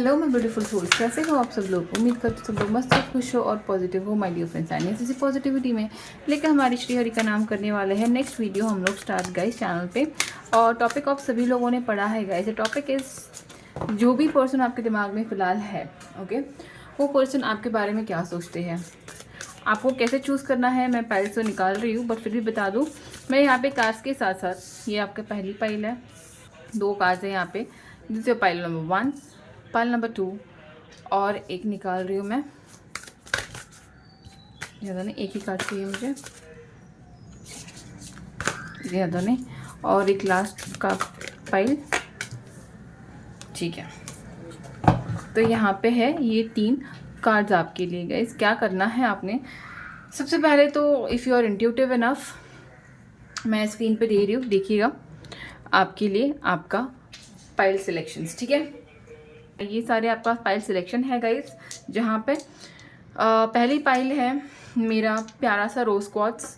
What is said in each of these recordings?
Hello मैं beautiful souls, कैसे हो आप सब लोग। उम्मीद करते सब लोग मस्त खुश हो और पॉजिटिव हो। माय डियर फ्रेंड्स, आने इसी पॉजिटिविटी में लेकर हमारी श्री हरि का नाम करने वाले हैं नेक्स्ट वीडियो हम लोग स्टार्ट गाइस चैनल पे। और टॉपिक ऑफ सभी लोगों ने पढ़ा है गाइस। टॉपिक इज जो भी पर्सन आपके दिमाग में फ़िलहाल है, ओके, वो पर्सन आपके बारे में क्या सोचते हैं, आपको कैसे चूज़ करना है। मैं पाइल तो निकाल रही हूँ बट फिर भी बता दूँ, मैं यहाँ पे कार्ड्स के साथ साथ, ये आपका पहली पाइल है, 2 कार्ड्स है यहाँ पे, जिससे पाइल नंबर 1, पाइल नंबर 2 और एक निकाल रही हूँ मैं। ज़्यादा नहीं, एक ही कार्ड चाहिए मुझे, ज़्यादा नहीं, और एक लास्ट का पाइल, ठीक है। तो यहाँ पे है ये 3 कार्ड्स आपके लिए गाइस। क्या करना है आपने, सबसे पहले तो if you are intuitive enough, मैं स्क्रीन पे दे रही हूँ, देखिएगा आपके लिए आपका पाइल सिलेक्शंस, ठीक है। ये सारे आपका पाइल सिलेक्शन है गाइस, जहाँ पे पहली पाइल है मेरा प्यारा सा रोज क्वार्ट्स,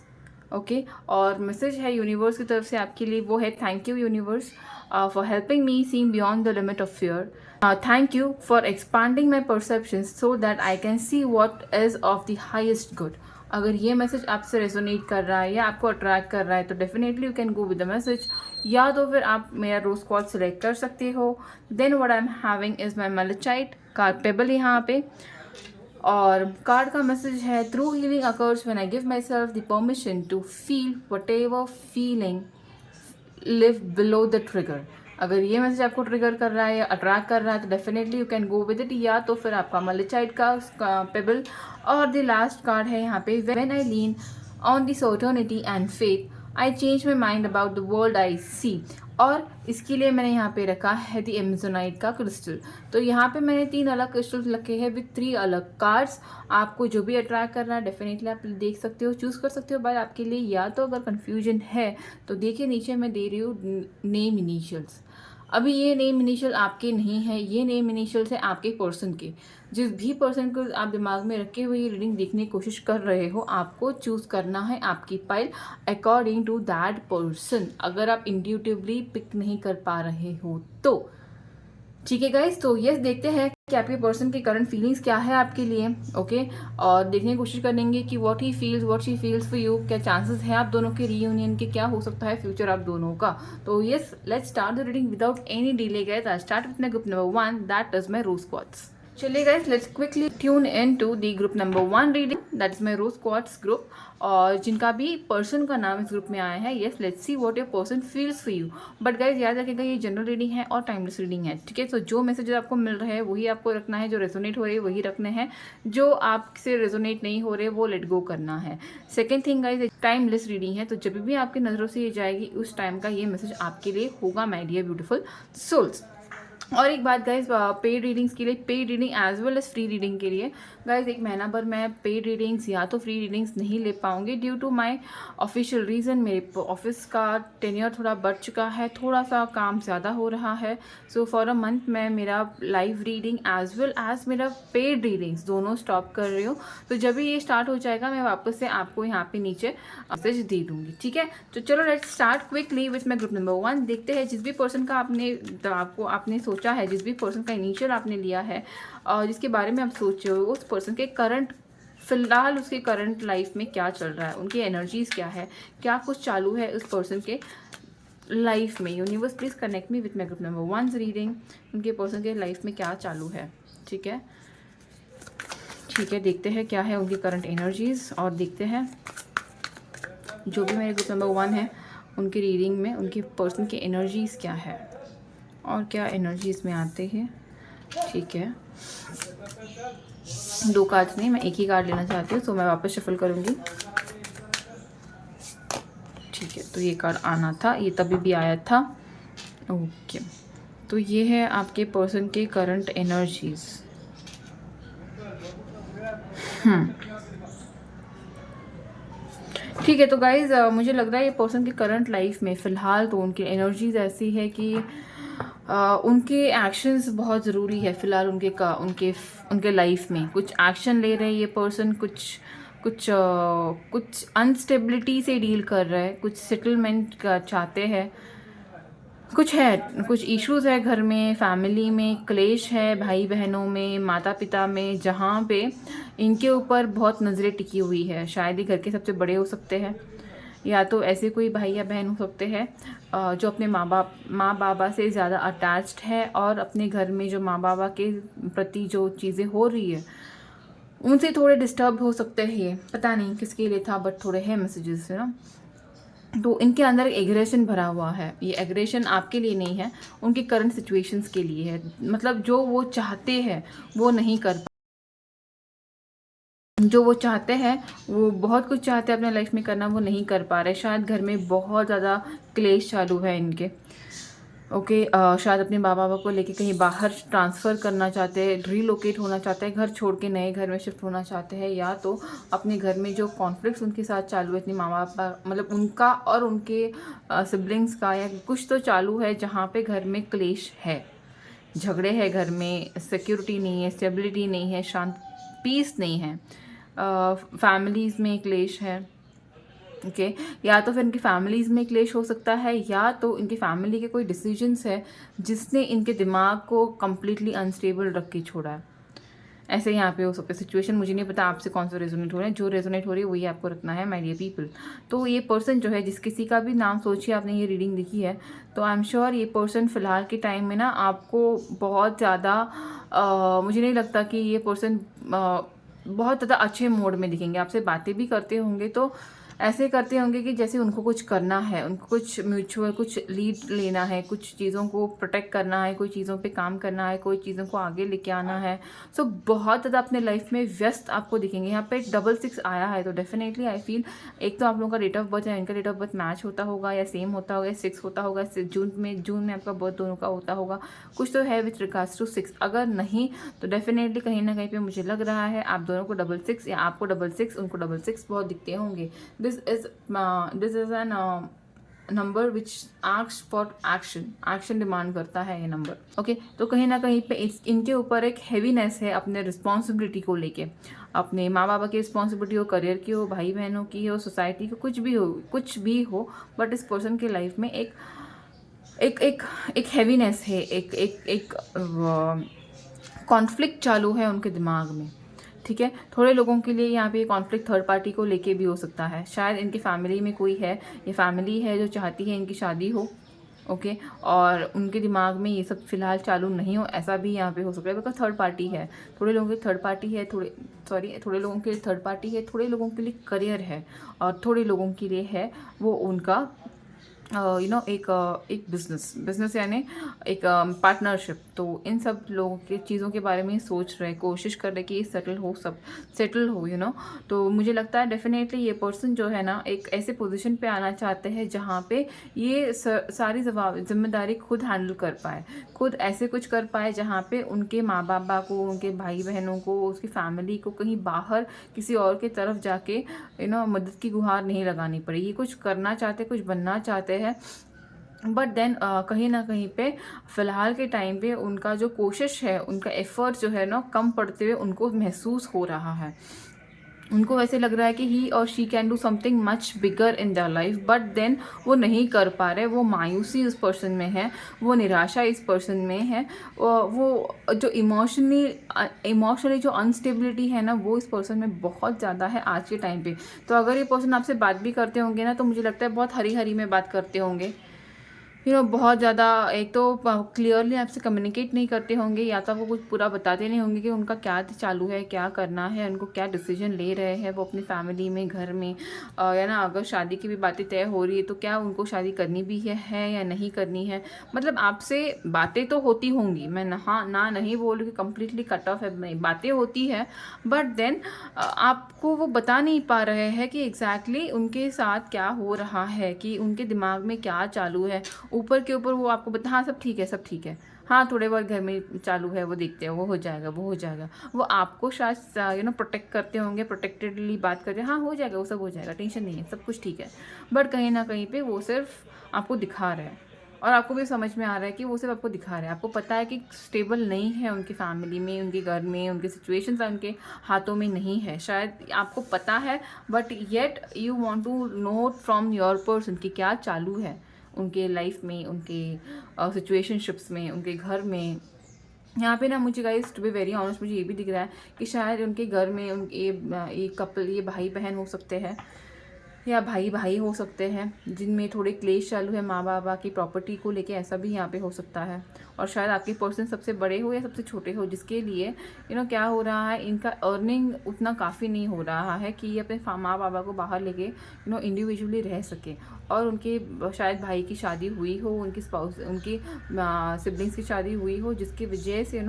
ओके, और मैसेज है यूनिवर्स की तरफ से आपके लिए, वो है thank you universe for helping me seen beyond the limit of fear. Thank you for expanding my perception so that I can see what is of the highest good. अगर ये मैसेज आपसे रेजोनेट कर रहा है या आपको attract कर रहा है तो definitely you can go with the message, या तो फिर आप मेरा रोज क्वार्ट्स सेलेक्ट कर सकते हो। Then what I am having is my malachite card pebble यहाँ पे, और कार्ड का मैसेज है through healing occurs when I give myself the permission to feel whatever feeling live below the trigger. अगर ये message आपको trigger कर रहा है या अट्रैक्ट कर रहा है तो definitely you can go with it, या तो फिर आपका मलेचाइट का पेबल। और द लास्ट कार्ड है यहाँ पे, when I lean on the certainty and faith I change my mind about the world I see. और इसके लिए मैंने यहाँ पे रखा है द एमेजोनाइट का क्रिस्टल। तो यहाँ पे मैंने 3 अलग क्रिस्टल रखे हैं विद 3 अलग कार्ड्स। आपको जो भी अट्रैक्ट कर रहा है डेफिनेटली आप देख सकते हो, चूज़ कर सकते हो बाय आपके लिए। या तो अगर कन्फ्यूजन है तो देखिए नीचे मैं दे रही हूँ नेम इनिशियल्स। अभी ये नेम इनिशियल आपके नहीं है, ये नेम इनिशियल्स है आपके पर्सन के। जिस भी पर्सन को आप दिमाग में रखे हुए रीडिंग देखने की कोशिश कर रहे हो, आपको चूज़ करना है आपकी pile according to that person, अगर आप इंट्यूटिवली पिक नहीं कर पा रहे हो तो, ठीक है गाइस। तो यस, देखते हैं कि आपके पर्सन की करंट फीलिंग्स क्या है आपके लिए, ओके, और देखने की कोशिश करेंगे कि what he feels, what she feels for you, क्या चांसेस है आप दोनों के रीयूनियन के, क्या हो सकता है फ्यूचर आप दोनों का। तो yes, let's start the reading without any delay guys. I start with my group number 1, that is my rose quartz. चलिए guys, let's quickly tune in to the group number 1 reading, that is my rose quartz group, और जिनका भी person का नाम इस group में आया है। Yes, let's see what your person feels for you. But guys याद रखिएगा ये जनरल रीडिंग है और टाइमलेस रीडिंग है, ठीक है। तो जो मैसेजेस आपको मिल रहे हैं वही आपको रखना है, जो रेजोनेट हो रहे हैं वही रखने हैं, जो आपसे रेजोनेट नहीं हो रहे वो लेट गो करना है। Second thing guys, timeless reading है, तो जब भी आपकी नज़रों से ये जाएगी उस टाइम का ये मैसेज आपके लिए होगा माय डियर ब्यूटीफुल सोल्स। और एक बात गाइज, पेड रीडिंग्स के लिए, paid reading as well as free reading के लिए गाइज, एक महीना भर मैं पेड रीडिंग्स या तो फ्री रीडिंग्स नहीं ले पाऊंगी due to my official reason. मेरे ऑफिस का टेन्योर थोड़ा बढ़ चुका है, थोड़ा सा काम ज़्यादा हो रहा है। सो फॉर अ मंथ मैं मेरा live reading as well as मेरा पेड रीडिंग्स दोनों स्टॉप कर रही हूँ। तो जब भी ये स्टार्ट हो जाएगा मैं वापस से आपको यहाँ पे नीचे मैसेज दे दूँगी, ठीक है। तो चलो let's start quickly with my group number 1। देखते हैं जिस भी पर्सन का आपने सोचा है, जिस भी पर्सन का इनिशियल आपने लिया है और जिसके बारे में आप सोच रहे हो, उस पर्सन के करंट, फिलहाल उसके करंट लाइफ में क्या चल रहा है, उनकी एनर्जीज क्या है, क्या कुछ चालू है उस पर्सन के लाइफ में। Universe please connect me with my group number 1 reading, उनके पर्सन के लाइफ में क्या चालू है, ठीक है। ठीक है, देखते हैं क्या है उनकी करंट एनर्जीज, और देखते हैं जो भी मेरे ग्रुप नंबर 1 है उनकी रीडिंग में उनके पर्सन की एनर्जीज क्या है और क्या एनर्जीज में आते हैं, ठीक है। 2 कार्ड्स नहीं, मैं एक ही कार्ड लेना चाहती हूँ, तो मैं वापस शफल करूँगी, ठीक है। तो ये कार्ड आना था, ये तभी भी आया था, ओके। तो ये है आपके पर्सन के करंट एनर्जीज। ठीक है। तो गाइज मुझे लग रहा है ये पर्सन की करंट लाइफ में फ़िलहाल तो उनकी एनर्जीज ऐसी है कि उनके एक्शंस बहुत ज़रूरी है फ़िलहाल उनके लाइफ में। कुछ एक्शन ले रहे हैं ये पर्सन, कुछ अनस्टेबिलिटी से डील कर रहा है, कुछ सेटलमेंट का चाहते हैं, कुछ इश्यूज़ है घर में, फैमिली में क्लेश है, भाई बहनों में, माता पिता में, जहाँ पे इनके ऊपर बहुत नज़रें टिकी हुई है। शायद ये घर के सबसे बड़े हो सकते हैं, या तो ऐसे कोई भाई या बहन हो सकते हैं जो अपने माँ बाबा से ज़्यादा अटैच्ड है, और अपने घर में जो माँ बाबा के प्रति जो चीज़ें हो रही है उनसे थोड़े डिस्टर्ब हो सकते हैं। ये पता नहीं किसके लिए था, बट थोड़े हैं मैसेजेस है ना। तो इनके अंदर एग्रेशन भरा हुआ है। ये एग्रेशन आपके लिए नहीं है, उनके करंट सिचुएशंस के लिए है। मतलब जो वो चाहते हैं वो नहीं कर, जो वो चाहते हैं, वो बहुत कुछ चाहते हैं अपने लाइफ में करना, वो नहीं कर पा रहे। शायद घर में बहुत ज़्यादा क्लेश चालू है इनके। ओके, शायद अपने माँ बाबा को लेके कहीं बाहर ट्रांसफ़र करना चाहते हैं, रिलोकेट होना चाहते हैं, घर छोड़ के नए घर में शिफ्ट होना चाहते हैं, या तो अपने घर में जो कॉन्फ्लिक्ट्स उनके साथ चालू है, अपने माँ बापा मतलब उनका और उनके सिबलिंग्स का, या कुछ तो चालू है जहाँ पे घर में क्लेश है, झगड़े हैं घर में, सिक्योरिटी नहीं है, स्टेबिलिटी नहीं है, शांत पीस नहीं है, फैमिलीज़ में क्लेश है। ओके, या तो फिर इनकी फैमिलीज़ में क्लेश हो सकता है, या तो इनकी फैमिली के कोई डिसीजंस है जिसने इनके दिमाग को कम्प्लीटली अनस्टेबल रख के छोड़ा है। ऐसे यहाँ पे हो सकता है सिचुएशन। मुझे नहीं पता आपसे कौन सा रेजोनेट हो रहा है, जो रेजोनेट हो रही है वही आपको रखना है माय डियर पीपल। तो ये पर्सन जो है, जिस किसी का भी नाम सोचिए आपने ये रीडिंग देखी है, तो आई एम श्योर ये पर्सन फ़िलहाल के टाइम में ना आपको बहुत ज़्यादा मुझे नहीं लगता कि ये पर्सन बहुत ज़्यादा अच्छे मोड में दिखेंगे। आपसे बातें भी करते होंगे तो ऐसे करते होंगे कि जैसे उनको कुछ करना है, उनको कुछ म्यूचुअल कुछ लीड लेना है, कुछ चीज़ों को प्रोटेक्ट करना है, कोई चीज़ों पे काम करना है, कोई चीज़ों को आगे लेके आना है। सो बहुत ज़्यादा अपने लाइफ में व्यस्त आपको दिखेंगे। यहाँ पे 66 आया है, तो डेफिनेटली आई फील एक तो आप लोगों का डेट ऑफ बर्थ या इनका डेट ऑफ बर्थ मैच होता होगा, या सेम होता होगा, या 6 होता होगा, जून में आपका बर्थ दोनों का होता होगा। कुछ तो है विथ रिगार्ड्स टू 6। अगर नहीं तो डेफिनेटली कहीं ना कहीं पे मुझे लग रहा है आप दोनों को 66 या आपको 66 उनको 66 बहुत दिखते होंगे। This is an number which asks for action demand करता है ये नंबर। ओके, तो कहीं ना कहीं पे इनके ऊपर एक हैवीनेस है अपने रिस्पॉन्सिबिलिटी को लेके, अपने माँ बाबा की रिस्पॉन्सिबिलिटी हो, करियर की हो, भाई बहनों की हो, सोसाइटी की, कुछ भी हो, बट इस पर्सन के लाइफ में एक एक एक एक हैवीनेस है, एक एक एक कॉन्फ्लिक्ट चालू है उनके दिमाग में। ठीक है, थोड़े लोगों के लिए यहाँ पे कॉन्फ्लिक्ट थर्ड पार्टी को लेके भी हो सकता है। शायद इनकी फैमिली में कोई है, ये फैमिली है जो चाहती है इनकी शादी हो। ओके, और उनके दिमाग में ये सब फिलहाल चालू नहीं हो, ऐसा भी यहाँ पे हो सकता है, बिकॉज थर्ड पार्टी है। थोड़े लोगों की थर्ड पार्टी है, थोड़े लोगों के लिए थर्ड पार्टी है, थोड़े लोगों के लिए करियर है, और थोड़े लोगों के लिए है वो उनका एक बिजनेस यानी एक पार्टनरशिप। तो इन सब लोगों के चीज़ों के बारे में सोच रहे, कोशिश कर रहे कि ये सेटल हो। तो मुझे लगता है डेफिनेटली ये पर्सन जो है ना एक ऐसे पोजीशन पे आना चाहते हैं जहाँ पे ये सारी जिम्मेदारी खुद हैंडल कर पाए, खुद ऐसे कुछ कर पाए जहाँ पे उनके माँ बाबा को, उनके भाई बहनों को, उसकी फैमिली को कहीं बाहर किसी और की तरफ जाके मदद की गुहार नहीं लगानी पड़े। ये कुछ करना चाहते, कुछ बनना चाहते हैं, बट देन कहीं ना कहीं पे फ़िलहाल के टाइम पे उनका जो कोशिश है, उनका एफर्ट जो है ना कम पड़ते हुए उनको महसूस हो रहा है। उनको वैसे लग रहा है कि ही और she can do something much bigger in their life, but then वो नहीं कर पा रहे। वो मायूसी उस पर्सन में है, वो निराशा इस पर्सन में है, वो जो इमोशनली जो अनस्टेबिलिटी है ना वो इस पर्सन में बहुत ज़्यादा है आज के टाइम पे। तो अगर ये पर्सन आपसे बात भी करते होंगे ना, तो मुझे लगता है बहुत हरी हरी में बात करते होंगे। बहुत ज़्यादा, एक तो क्लियरली आपसे कम्युनिकेट नहीं करते होंगे, या तो आपको कुछ पूरा बताते नहीं होंगे कि उनका क्या चालू है, क्या करना है, उनको क्या डिसीजन ले रहे हैं वो अपनी फैमिली में, घर में, या ना अगर शादी की भी बातें तय हो रही है तो क्या उनको शादी करनी भी है या नहीं करनी है। मतलब आपसे बातें तो होती होंगी, मैं नहीं बोल रही कि कम्प्लीटली कट ऑफ है, बातें होती है, बट देन आपको वो बता नहीं पा रहे हैं कि एग्जैक्टली उनके साथ क्या हो रहा है, कि उनके दिमाग में क्या चालू है। ऊपर के ऊपर वो आपको बता, हाँ सब ठीक है, सब ठीक है, हाँ थोड़े बहुत घर में चालू है, वो देखते हैं, वो हो जाएगा, वो हो जाएगा। वो आपको शायद प्रोटेक्ट करते होंगे, प्रोटेक्टेडली बात करते हैं, हाँ हो जाएगा, वो सब हो जाएगा, टेंशन नहीं है, सब कुछ ठीक है। बट कहीं ना कहीं पे वो सिर्फ आपको दिखा रहे हैं, और आपको भी समझ में आ रहा है कि वो सिर्फ आपको दिखा रहे हैं। आपको पता है कि स्टेबल नहीं है उनकी फैमिली में, उनके घर में, उनके सिचुएशंस उनके हाथों में नहीं है, शायद आपको पता है, but yet you want to know from your person कि क्या चालू है। उनके लाइफ में, उनके सिचुएशनशिप्स में, उनके घर में। यहाँ पे ना मुझे guys to be very honest मुझे ये भी दिख रहा है कि शायद उनके घर में ये कपल, ये भाई बहन हो सकते हैं या भाई भाई हो सकते हैं जिनमें थोड़े क्लेश चालू है माँ बाबा की प्रॉपर्टी को लेके, ऐसा भी यहाँ पे हो सकता है। और शायद आपके पर्सन सबसे बड़े हो या सबसे छोटे हो, जिसके लिए क्या हो रहा है, इनका अर्निंग उतना काफ़ी नहीं हो रहा है कि ये अपने माँ बाबा को बाहर लेके इंडिविजुअली रह सके। और उनके शायद भाई की शादी हुई हो, उनकी स्पाउस, उनकी सिबलिंग्स की शादी हुई हो, जिसकी वजह से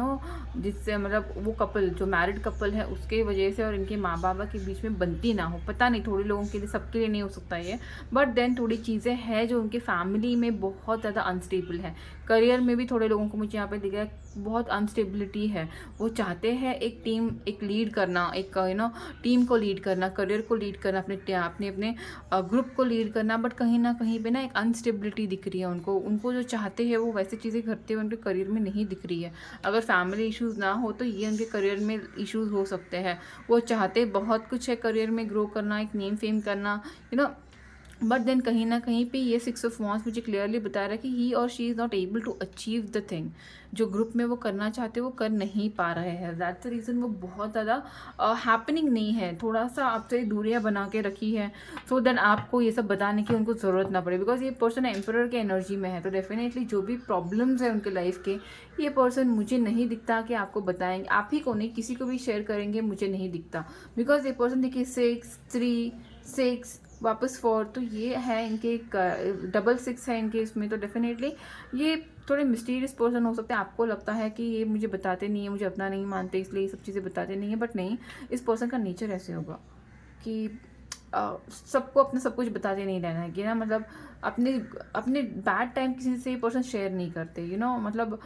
जिससे मतलब वो कपल जो मैरिड कपल है उसके वजह से और इनके माँ बाबा के बीच में बनती ना हो। पता नहीं, थोड़े लोगों के लिए, सबके लिए नहीं हो सकता ये, बट देन थोड़ी चीज़ें हैं जो उनके फैमिली में बहुत ज़्यादा अनस्टेबल है। करियर में भी थोड़े लोगों को मुझे यहाँ पे दिख रहा है बहुत अनस्टेबिलिटी है। वो चाहते हैं एक टीम, एक लीड करना, एक टीम को लीड करना, करियर को लीड करना, अपने ग्रुप को लीड करना, बट कहीं ना कहीं पे ना एक अनस्टेबिलिटी दिख रही है उनको जो चाहते हैं वो वैसे चीज़ें करते हुए उनके करियर में नहीं दिख रही है। अगर फैमिली इश्यूज़ ना हो तो ये उनके करियर में इश्यूज़ हो सकते हैं। वो चाहते बहुत कुछ है करियर में ग्रो करना, एक नेम फेम करना, बट देन कहीं ना कहीं पे ये 6 ऑफ वॉन्ड्स मुझे क्लियरली बता रहा है कि ही और she is not able to achieve the thing जो ग्रुप में वो करना चाहते वो कर नहीं पा रहे हैं। दैट्स द रीज़न वो बहुत ज़्यादा हैपनिंग नहीं है, थोड़ा सा आपसे दूरियां बना के रखी है सो देन आपको ये सब बताने की उनको ज़रूरत ना पड़े। बिकॉज ये पर्सन एम्परर के एनर्जी में है, तो डेफिनेटली जो भी प्रॉब्लम्स है उनके लाइफ के, ये पर्सन मुझे नहीं दिखता कि आपको बताएंगे, आप ही को नहीं किसी को भी शेयर करेंगे, मुझे नहीं दिखता। बिकॉज ये पर्सन देखिए 6 3 6 वापस 4, तो ये है इनके डबल 6 है इनके इसमें, तो डेफिनेटली ये थोड़े मिस्टीरियस पर्सन हो सकते हैं। आपको लगता है कि ये मुझे बताते नहीं है, मुझे अपना नहीं मानते इसलिए ये सब चीज़ें बताते नहीं है, बट नहीं, इस पर्सन का नेचर ऐसे होगा कि सबको अपना सब कुछ बताते नहीं रहना है कि मतलब अपने बैड टाइम किसी से ये पर्सन शेयर नहीं करते, मतलब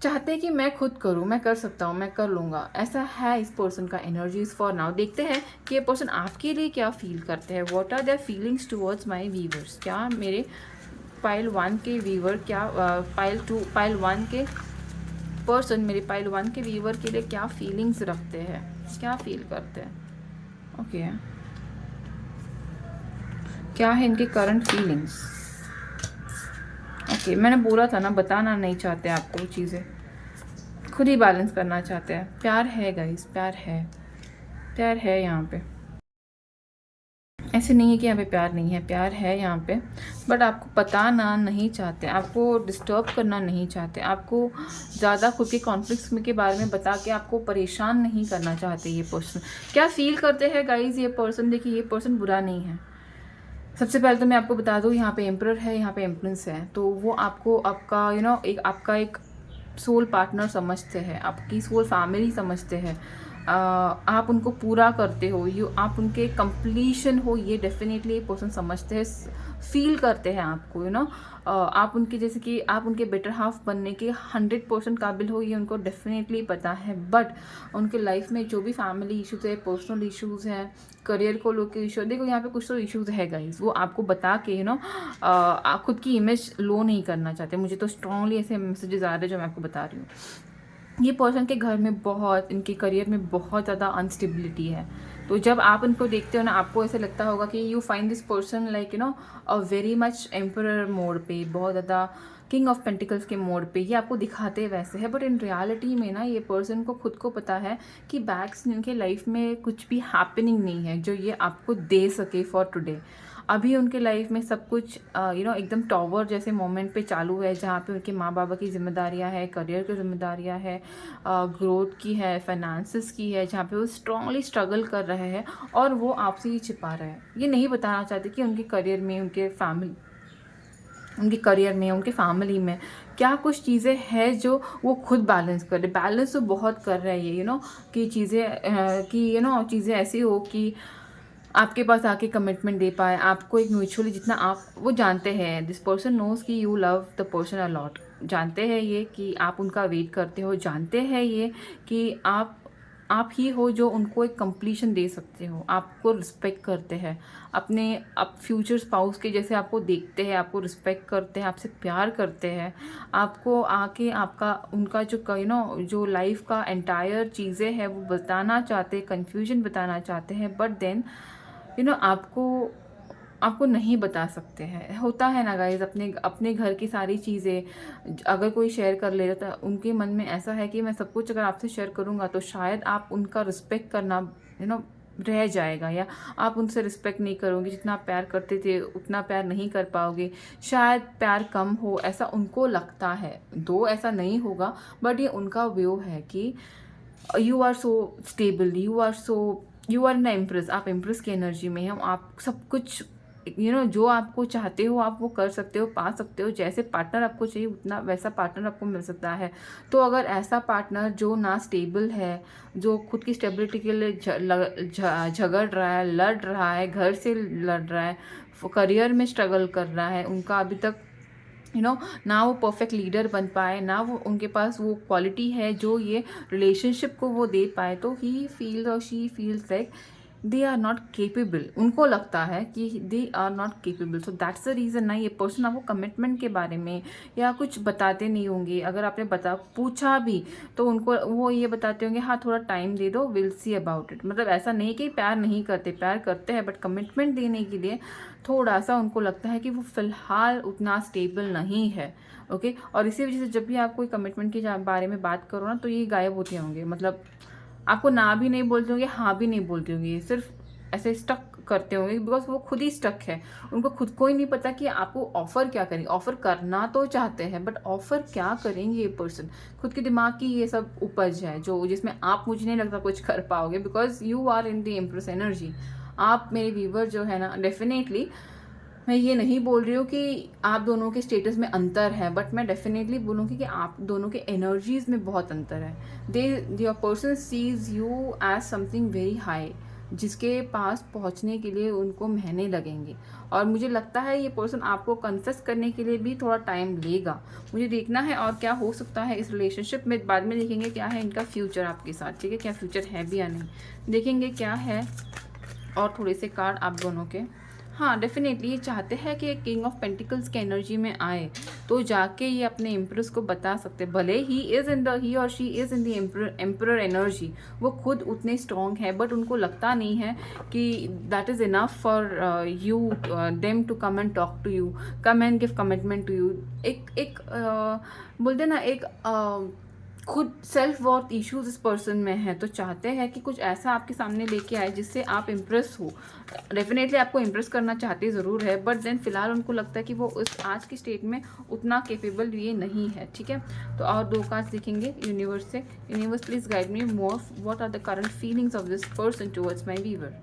चाहते हैं कि मैं खुद करूं, मैं कर सकता हूं, मैं कर लूँगा, ऐसा है इस पर्सन का एनर्जीज फॉर नाउ। देखते हैं कि ये पर्सन आपके लिए क्या फील करते हैं, what are their feelings towards my viewers. क्या मेरे पाइल 1 के व्यूअर, क्या पाइल 1 के पर्सन मेरे पाइल 1 के व्यूअर के लिए क्या फीलिंग्स रखते हैं, क्या फील करते हैं। ओके क्या है इनके करंट फीलिंग्स। ओके मैंने बोला था ना, बताना नहीं चाहते आपको चीज़ें, खुद ही बैलेंस करना चाहते हैं। प्यार है गाइस, प्यार है, प्यार है यहाँ पे, ऐसे नहीं है कि यहाँ पे प्यार नहीं है, प्यार है यहाँ पे, बट आपको बताना नहीं चाहते, आपको डिस्टर्ब करना नहीं चाहते, आपको ज़्यादा खुद के कॉन्फ्लिक्ट्स के बारे में बता के आपको परेशान नहीं करना चाहते। ये पर्सन क्या फील करते हैं गाइज, ये पर्सन देखिए, ये पर्सन बुरा नहीं है। सबसे पहले तो मैं आपको बता दूँ, यहाँ पे एम्परर है, यहाँ पे एम्प्रेंस है, तो वो आपको आपका आपका एक सोल पार्टनर समझते हैं, आपकी सोल फैमिली समझते हैं, आप उनको पूरा करते हो, आप उनके कंप्लीशन हो, ये डेफिनेटली पर्सन समझते हैं, फील करते हैं आपको, आप उनके जैसे कि आप उनके बेटर हाफ बनने के 100% काबिल हो, ये उनको डेफिनेटली पता है। बट उनके लाइफ में जो भी फैमिली इश्यूज़ है, पर्सनल इश्यूज़ हैं, करियर को लेकर इशू, देखो यहाँ पे कुछ तो इश्यूज़ है गाइज, वो आपको बता के खुद की इमेज लो नहीं करना चाहते। मुझे तो स्ट्रांगली ऐसे मैसेजेस आ रहे हैं जो मैं आपको बता रही हूँ। ये पर्सन के घर में बहुत, इनके करियर में बहुत ज़्यादा अनस्टेबिलिटी है, तो जब आप उनको देखते हो ना, आपको ऐसे लगता होगा कि you find this person like a very much emperor mode पे, बहुत ज़्यादा किंग ऑफ पेंटिकल्स के मोड पे, ये आपको दिखाते वैसे है, बट इन रियलिटी में ना ये पर्सन को खुद को पता है कि बैक्स इनके लाइफ में कुछ भी हैपनिंग नहीं है जो ये आपको दे सके फॉर टुडे। अभी उनके लाइफ में सब कुछ एकदम टॉवर जैसे मोमेंट पे चालू है, जहाँ पे उनके माँ बाबा की जिम्मेदारियाँ है, करियर की जिम्मेदारियाँ है, ग्रोथ की है, फाइनेंसेस की है, जहाँ पे वो स्ट्रांगली स्ट्रगल कर रहे हैं और वो आपसे ही छिपा रहे हैं। ये नहीं बताना चाहते कि उनके करियर में, उनके फैमिली में क्या कुछ चीज़ें हैं जो वो खुद बैलेंस कर रहे। बैलेंस तो बहुत कर रहे हैं ये कि चीज़ें ऐसी हो कि आपके पास आके कमिटमेंट दे पाए आपको, एक म्यूचुअली जितना आप वो जानते हैं, दिस पर्सन नोज कि you love the person a lot, जानते हैं ये कि आप उनका वेट करते हो, जानते हैं ये कि आप ही हो जो उनको एक कंप्लीशन दे सकते हो, आपको रिस्पेक्ट करते हैं, आप फ्यूचर स्पाउस के जैसे आपको देखते हैं, आपको रिस्पेक्ट करते हैं, आपसे प्यार करते हैं, आपको आके आपका उनका जो लाइफ का एंटायर चीज़ें हैं वो बताना चाहते हैं, कन्फ्यूजन बताना चाहते हैं, बट देन आपको आपको नहीं बता सकते हैं। होता है ना गाइज, अपने अपने घर की सारी चीज़ें अगर कोई शेयर कर ले तो उनके मन में ऐसा है कि मैं सब कुछ अगर आपसे शेयर करूँगा तो शायद आप उनका रिस्पेक्ट करना रह जाएगा, या आप उनसे रिस्पेक्ट नहीं करोगे, जितना प्यार करते थे उतना प्यार नहीं कर पाओगे, शायद प्यार कम हो, ऐसा उनको लगता है। दो ऐसा नहीं होगा, बट ये उनका व्यू है कि you are so stable, you are in empress, आप इम्प्रेस की एनर्जी में हैं, आप सब कुछ जो आपको चाहते हो आप वो कर सकते हो, पा सकते हो। जैसे पार्टनर आपको चाहिए उतना वैसा पार्टनर आपको मिल सकता है। तो अगर ऐसा पार्टनर जो ना स्टेबल है, जो खुद की स्टेबिलिटी के लिए झगड़ रहा है, लड़ रहा है, घर से लड़ रहा है, करियर में स्ट्रगल कर रहा है, उनका अभी तक ना वो परफेक्ट लीडर बन पाए, ना वो उनके पास वो क्वालिटी है जो ये रिलेशनशिप को वो दे पाए, तो ही फील्स और she feels like they are not capable. उनको लगता है कि they are not capable. So that's the reason ना ये पर्सन आपको कमिटमेंट के बारे में या कुछ बताते नहीं होंगे। अगर आपने पूछा भी तो उनको वो ये बताते होंगे हाँ थोड़ा टाइम दे दो, विल सी अबाउट इट। मतलब ऐसा नहीं कि प्यार नहीं करते, प्यार करते हैं, बट कमिटमेंट देने के लिए थोड़ा सा उनको लगता है कि वो फ़िलहाल उतना स्टेबल नहीं है। ओके, और इसी वजह से जब भी आप कोई कमिटमेंट के बारे में बात करो ना तो ये गायब होते होंगे। मतलब आपको ना भी नहीं बोलते होंगे, हाँ भी नहीं बोलते होंगे, सिर्फ ऐसे स्टक करते होंगे, बिकॉज वो खुद ही स्टक है। उनको खुद को ही नहीं पता कि आपको ऑफ़र क्या करें। ऑफ़र करना तो चाहते हैं बट ऑफ़र क्या करेंगे ये पर्सन। खुद के दिमाग की ये सब उपज है जो जिसमें आप मुझे नहीं लगता कुछ कर पाओगे, because you are in the empress energy. आप मेरे व्यूवर जो है ना, डेफिनेटली मैं ये नहीं बोल रही हूँ कि आप दोनों के स्टेटस में अंतर है, बट मैं डेफिनेटली बोलूँगी कि आप दोनों के एनर्जीज़ में बहुत अंतर है। Your person sees you as something very high, जिसके पास पहुँचने के लिए उनको महीने लगेंगे। और मुझे लगता है ये पर्सन आपको कन्फेस करने के लिए भी थोड़ा टाइम लेगा। मुझे देखना है और क्या हो सकता है इस रिलेशनशिप में। बाद में देखेंगे क्या है इनका फ्यूचर आपके साथ, ठीक है, क्या फ्यूचर है भी या नहीं, देखेंगे क्या है। और थोड़े से कार्ड आप दोनों के, हाँ डेफिनेटली ये चाहते हैं कि किंग ऑफ पेंटिकल्स की एनर्जी में आए तो जाके ये अपने एम्प्रेस को बता सकते। भले ही और she is in the emperor energy, वो खुद उतने स्ट्रॉन्ग है, बट उनको लगता नहीं है कि that is enough for you them to come and talk to you, come and give commitment to you. एक बोलते ना, एक खुद सेल्फ वर्थ इश्यूज इस पर्सन में है, तो चाहते हैं कि कुछ ऐसा आपके सामने लेके आए जिससे आप इम्प्रेस हो। डेफिनेटली आपको इम्प्रेस करना चाहते ज़रूर है, बट देन फिलहाल उनको लगता है कि वो उस आज की स्टेट में उतना केपेबल ये नहीं है, ठीक है। तो और दो कार्ड्स दिखेंगे यूनिवर्स से। Universe please guide me more, what are the current feelings of this person towards my viewer.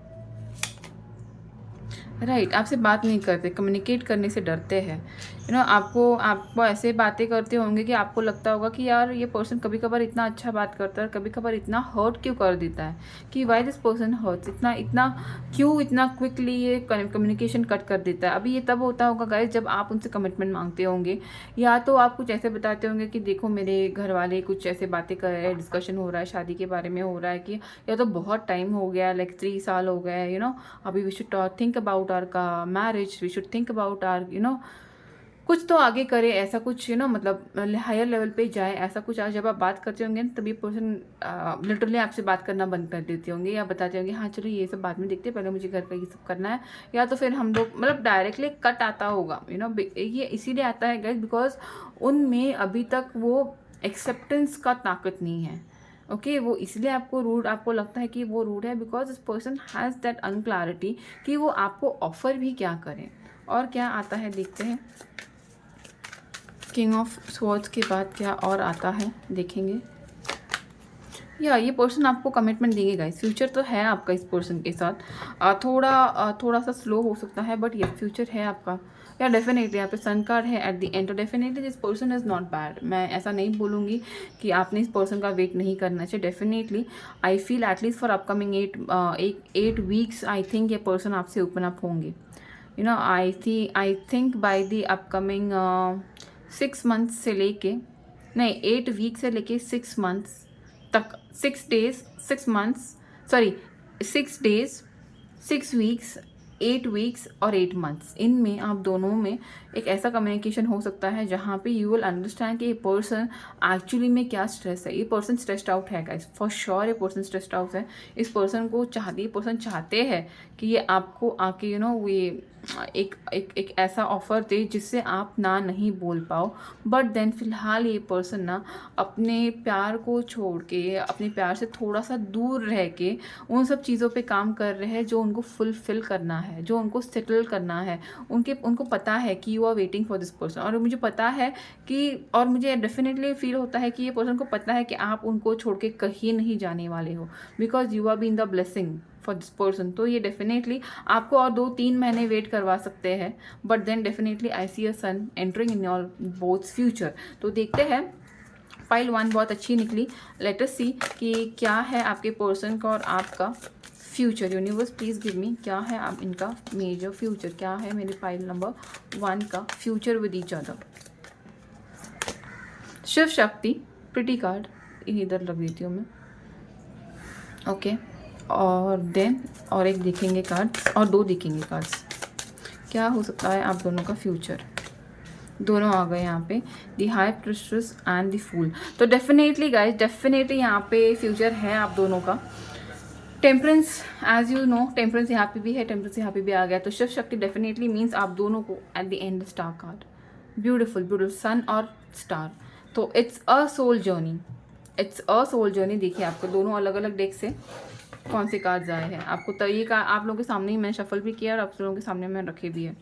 Right, आपसे बात नहीं करते, कम्युनिकेट करने से डरते हैं। आपको ऐसे बातें करते होंगे कि आपको लगता होगा कि यार ये पर्सन कभी कभार इतना अच्छा बात करता है, कभी कभार इतना हर्ट क्यों कर देता है, कि वाई दिस पर्सन हर्ट्स इतना क्विकली ये कम्युनिकेशन कट कर देता है। अभी ये तब होता होगा गाइस जब आप उनसे कमिटमेंट मांगते होंगे, या तो आप कुछ ऐसे बताते होंगे कि देखो मेरे घर वाले कुछ ऐसे बातें कर रहे हैं, डिस्कशन हो रहा है, शादी के बारे में हो रहा है, कि या तो बहुत टाइम हो गया, लाइक 3 साल हो गए, अभी we should think about our का marriage, we should think about our कुछ तो आगे करे, ऐसा कुछ मतलब हायर लेवल पे जाए, ऐसा कुछ। आज जब आप बात करते होंगे तभी पर्सन लिटरली आपसे बात करना बंद कर देते होंगे, या बताते होंगे हाँ चलो ये सब बाद में देखते हैं, पहले मुझे घर का ये सब करना है। या तो फिर हम लोग मतलब डायरेक्टली कट आता होगा, ये इसीलिए आता है गाइस बिकॉज उनमें अभी तक वो एक्सेप्टेंस का ताकत नहीं है। ओके, वो इसलिए आपको लगता है कि वो रूड है, because this person has that unclarity कि वो आपको ऑफर भी क्या करें। और क्या आता है देखते हैं, किंग ऑफ स्वॉर्ड्स के बाद क्या और आता है देखेंगे। या ये पर्सन आपको कमिटमेंट देंगे गाइस, फ्यूचर तो है आपका इस पर्सन के साथ। थोड़ा सा स्लो हो सकता है, बट ये फ्यूचर है आपका। या डेफिनेटली यहाँ पे सन कार्ड है एट द एंड, तो definitely this person is not bad. मैं ऐसा नहीं बोलूँगी कि आपने इस पर्सन का वेट नहीं करना चाहिए। Definitely I feel at least for upcoming 8 weeks I think ये पर्सन आपसे ओपन अप होंगे। I think by the upcoming 6 months से लेके, नहीं 8 वीक से लेके 6 मंथ्स तक, 6 डेज 6 वीक्स 8 वीक्स और 8 मंथ्स, इनमें आप दोनों में एक ऐसा कम्युनिकेशन हो सकता है जहाँ पे यू विल अंडरस्टैंड कि ये पर्सन एक्चुअली में क्या स्ट्रेस है। ये पर्सन स्ट्रेस्ड आउट है गाइस, फॉर श्योर ये पर्सन स्ट्रेस्ड आउट है। इस पर्सन को ये पर्सन चाहते हैं कि ये आपको आके एक ऐसा ऑफ़र दे जिससे आप ना नहीं बोल पाओ। बट देन फ़िलहाल ये पर्सन ना अपने प्यार को छोड़ के, अपने प्यार से थोड़ा सा दूर रह के उन सब चीज़ों पे काम कर रहे हैं जो उनको फुलफ़िल करना है, जो उनको सेटल करना है। उनको पता है कि you are waiting for this person, और मुझे पता है कि, और मुझे डेफिनेटली फील होता है कि ये पर्सन को पता है कि आप उनको छोड़ के कहीं नहीं जाने वाले हो, because you are been the blessing for this person. तो ये डेफिनेटली आपको और 2-3 महीने वेट करवा सकते हैं, but then definitely I see a son entering in your boths future. तो देखते हैं, पाइल 1 बहुत अच्छी निकली। लेट अस सी कि क्या है आपके पर्सन का और आपका future. Universe please give me, क्या है आप इनका मेजर फ्यूचर, क्या है मेरे पाइल नंबर 1 का future with each other. Shiv Shakti, pretty card इधर लग देती हूँ मैं, ओके। और देन और एक देखेंगे कार्ड्स, और 2 देखेंगे कार्ड्स। क्या हो सकता है आप दोनों का फ्यूचर। दोनों आ गए यहाँ पे, दी हाई प्रिस्ट्रेस एंड दी फूल। तो डेफिनेटली गाइज, डेफिनेटली यहाँ पे फ्यूचर है आप दोनों का। Temperance, as you know, temperance यहाँ पे भी है, टेम्परेंस यहाँ पे भी आ गया। तो शिव शक्ति डेफिनेटली मीन्स आप दोनों को at the end star card, beautiful beautiful sun और स्टार। तो it's a soul journey, it's a soul journey. देखिए आपको दोनों अलग अलग डेक से कौन से कार्ड्स आए हैं। आपको तो ये का आप लोगों के सामने ही मैंने शफल भी किया और आप लोगों के सामने मैंने रखे भी है।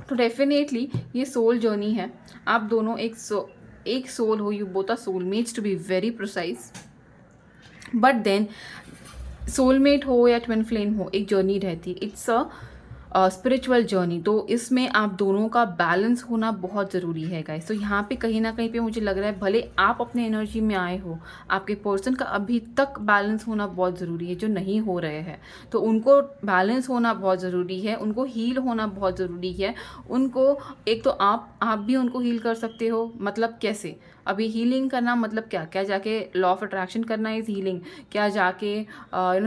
तो डेफिनेटली ये सोल जर्नी है। आप दोनों एक सोल हो, you both are soulmates to be very precise. But then soulmate हो या ट्विन फ्लेम हो, एक जर्नी रहती है, इट्स अ स्पिरिचुअल जर्नी। तो इसमें आप दोनों का बैलेंस होना बहुत ज़रूरी है गाइस। तो यहाँ पे कहीं ना कहीं पे मुझे लग रहा है, भले आप अपने एनर्जी में आए हो, आपके पर्सन का अभी तक बैलेंस होना बहुत ज़रूरी है, जो नहीं हो रहे हैं। तो उनको बैलेंस होना बहुत ज़रूरी है, उनको हील होना बहुत ज़रूरी है। उनको एक तो आप भी उनको हील कर सकते हो। मतलब कैसे? अभी हीलिंग करना मतलब क्या जाके लॉ ऑफ अट्रैक्शन करना इज़ हीलिंग? क्या जाके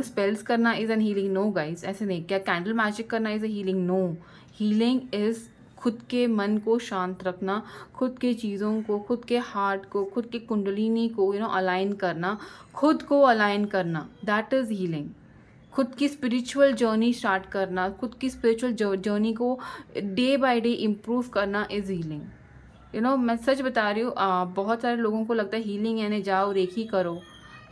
स्पेल्स करना is an healing? No guys, ऐसे नहीं। क्या कैंडल मैजिक करना is a healing? No. Healing is खुद के मन को शांत रखना, खुद के चीज़ों को, खुद के हार्ट को, खुद के कुंडलिनी को अलाइन करना, खुद को अलाइन करना, दैट इज़ हीलिंग। खुद की स्पिरिचुअल जर्नी स्टार्ट करना, खुद की स्पिरिचुअल जर्नी को डे बाय डे इम्प्रूव करना इज़ हीलिंग। मैं सच बता रही हूँ। बहुत सारे लोगों को लगता है हीलिंग यानी जाओ रेकी करो,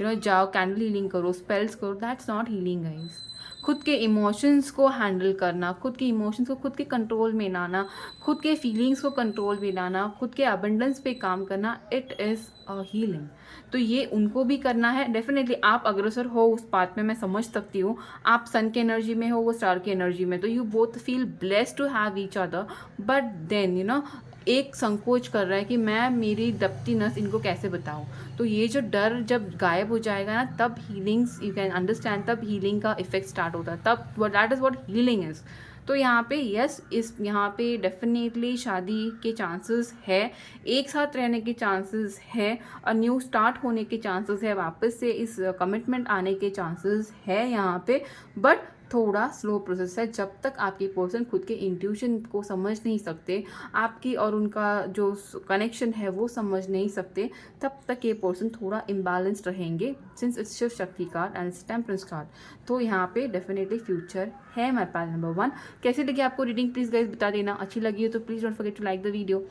जाओ कैंडल हीलिंग करो, स्पेल्स करो। That's not healing guys. खुद के इमोशंस को हैंडल करना, खुद के इमोशंस को खुद के कंट्रोल में लाना, खुद के फीलिंग्स को कंट्रोल में लाना, खुद के अबंडेंस पे काम करना, इट इज़ अ हीलिंग। तो ये उनको भी करना है। डेफिनेटली आप अग्रसर हो उस पाथ में, मैं समझ सकती हूँ। आप सन की एनर्जी में हो, वो स्टार की एनर्जी में, तो you both feel blessed to have each other. But then एक संकोच कर रहा है कि मैं मेरी दबती नस इनको कैसे बताऊं। तो ये जो डर जब गायब हो जाएगा ना, तब हीलिंग्स यू कैन अंडरस्टैंड, तब हीलिंग का इफेक्ट स्टार्ट होता है, तब that is what healing is. तो यहाँ पे यस, यहाँ पे डेफिनेटली शादी के चांसेस है, एक साथ रहने के चांसेस है, और न्यू स्टार्ट होने के चांसेस है, वापस से इस कमिटमेंट आने के चांसेस है यहाँ पे। बट थोड़ा स्लो प्रोसेस है। जब तक आपके पर्सन खुद के इंट्यूशन को समझ नहीं सकते, आपकी और उनका जो कनेक्शन है वो समझ नहीं सकते, तब तक ये पर्सन थोड़ा इम्बैलेंस्ड रहेंगे, since it's Shiv Shakti card and it's temperance card. तो यहाँ पे डेफिनेटली फ्यूचर है माय पाइल नंबर 1। कैसी लगी आपको रीडिंग प्लीज़ गाइस बता देना। अच्छी लगी हो तो please don't forget to like the video.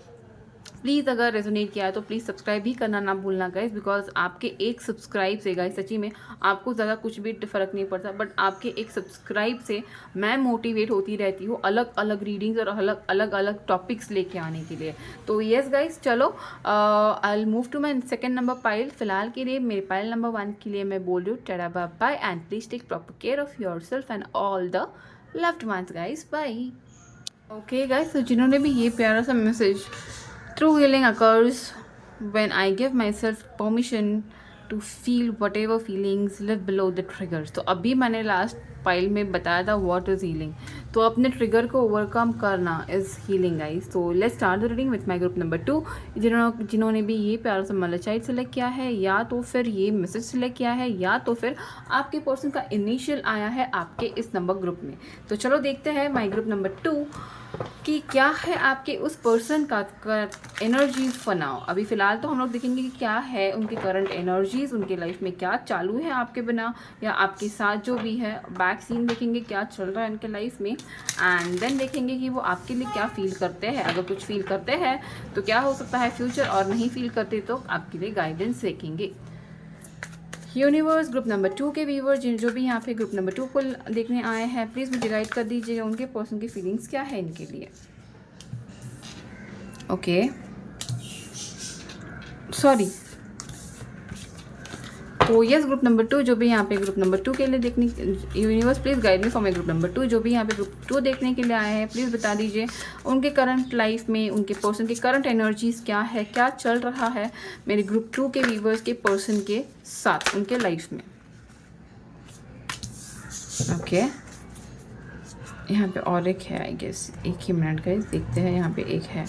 Please अगर रेजोनेट किया है तो प्लीज़ सब्सक्राइब भी करना ना भूलना गाइस, बिकॉज आपके एक सब्सक्राइब से गाइस, सच्ची में आपको ज़्यादा कुछ भी फ़र्क नहीं पड़ता, बट आपके एक सब्सक्राइब से मैं मोटिवेट होती रहती हूँ अलग अलग रीडिंग्स और अलग अलग टॉपिक्स लेके आने के लिए। तो येस गाइस, चलो I will move to my second number pile. फिलहाल के लिए मेरे पाइल नंबर 1 के लिए मैं बोल रही हूँ tata bye bye, and please take proper care of your self and all the loved ones guys. Bye. Okay guys, तो जिन्होंने भी ये प्यारा सा message, true healing occurs when I give myself permission to feel whatever feelings live below the triggers। तो अभी मैंने last pile में बताया था व्हाट इज़ हीलिंग। तो अपने ट्रिगर को ओवरकम करना इज़ हीलिंग गाइस। तो let's start the reading with my group number 2। जिन्होंने भी ये प्यारा सा मलचाइट सेलेक्ट किया है, या तो फिर ये मैसेज सेलेक्ट किया है, या तो फिर आपके पर्सन का इनिशियल आया है आपके इस नंबर ग्रुप में। तो चलो देखते हैं माय ग्रुप नंबर 2 कि कि क्या है आपके उस पर्सन का एनर्जीज फॉर नाउ। अभी फ़िलहाल तो हम लोग देखेंगे कि क्या है उनके करंट एनर्जीज़, उनके लाइफ में क्या चालू है आपके बिना या आपके साथ जो भी है। बैक सीन देखेंगे क्या चल रहा है उनके लाइफ में, एंड देन देखेंगे कि वो आपके लिए क्या फील करते हैं। अगर कुछ फील करते हैं तो क्या हो सकता है फ्यूचर, और नहीं फील करते तो आपके लिए गाइडेंस देखेंगे। यूनिवर्स ग्रुप नंबर 2 के व्यूवर जो भी यहाँ पे ग्रुप नंबर 2 को देखने आए हैं, प्लीज़ मुझे गाइड कर दीजिएगा उनके पर्सन की फीलिंग्स क्या है इनके लिए। ओके सॉरी, तो यस ग्रुप नंबर 2 जो भी यहाँ पे ग्रुप नंबर 2 के लिए देखने, universe please guide me for my group number 2 जो भी यहाँ पे ग्रुप 2 देखने के लिए आए हैं, प्लीज़ बता दीजिए उनके करंट लाइफ में उनके पर्सन की करंट एनर्जीज क्या है, क्या चल रहा है मेरे ग्रुप 2 के व्यूवर्स के पर्सन के साथ उनके लाइफ में। ओके यहाँ पे और एक है, आई गेस एक ही मिनट का देखते हैं, यहाँ पे एक है।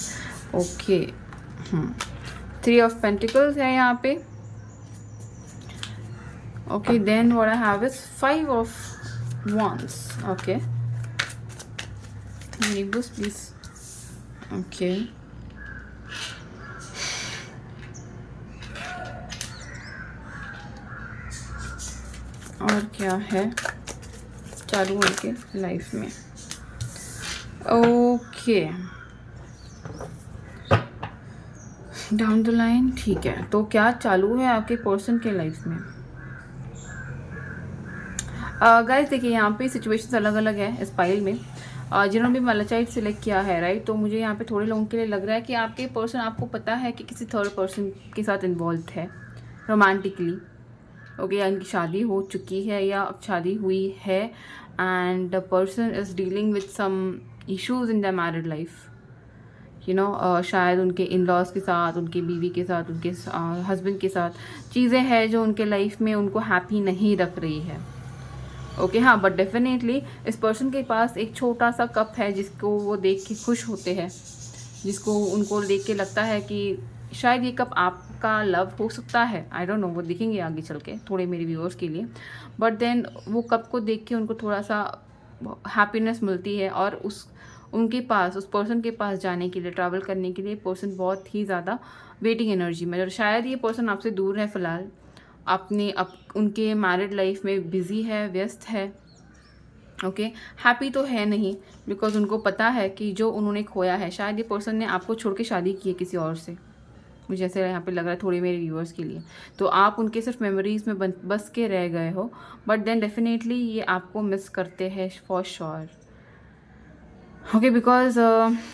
ओके 3 ऑफ पेंटिकल्स है यहाँ पे। Okay, then what I have is 5 of wands. Okay, universe please. Okay, और क्या है चालू उनके लाइफ में। ओके डाउन द लाइन, ठीक है। तो क्या चालू है आपके पर्सन के लाइफ में। गाइस देखिए यहाँ पे सिचुएशंस अलग अलग है इस पाइल में। जिन्होंने भी मैलाचाइट सिलेक्ट किया है राइट, तो मुझे यहाँ पे थोड़े लोगों के लिए लग रहा है कि आपके पर्सन आपको पता है कि किसी थर्ड पर्सन के साथ इन्वॉल्व है रोमांटिकली। ओके या इनकी शादी हो चुकी है या अब शादी हुई है, and the person is dealing with some issues in the married life. You know शायद उनके इन लॉज के साथ, उनके बीवी के साथ, उनके हस्बैंड के साथ चीज़ें हैं जो उनके लाइफ में उनको हैप्पी नहीं रख रही है। ओके हाँ, बट डेफिनेटली इस पर्सन के पास एक छोटा सा कप है जिसको वो देख के खुश होते हैं, जिसको उनको देख के लगता है कि शायद ये कप आपका लव हो सकता है। आई डोंट नो, वो दिखेंगे आगे चल के थोड़े मेरे व्यूअर्स के लिए। बट देन वो कप को देख के उनको थोड़ा सा हैप्पीनेस मिलती है, और उनके पास उस पर्सन के पास जाने के लिए, ट्रैवल करने के लिए पर्सन बहुत ही ज़्यादा वेटिंग एनर्जी में। और शायद ये पर्सन आपसे दूर है फ़िलहाल, उनके मैरिड लाइफ में बिज़ी है, व्यस्त है। ओके हैप्पी तो है नहीं, बिकॉज उनको पता है कि जो उन्होंने खोया है, शायद ये पर्सन ने आपको छोड़ के शादी की है किसी और से, मुझे ऐसे यहाँ पे लग रहा है थोड़े मेरे व्यूअर्स के लिए। तो आप उनके सिर्फ मेमोरीज में बस के रह गए हो, बट देन डेफिनेटली ये आपको मिस करते हैं फॉर श्योर। ओके बिकॉज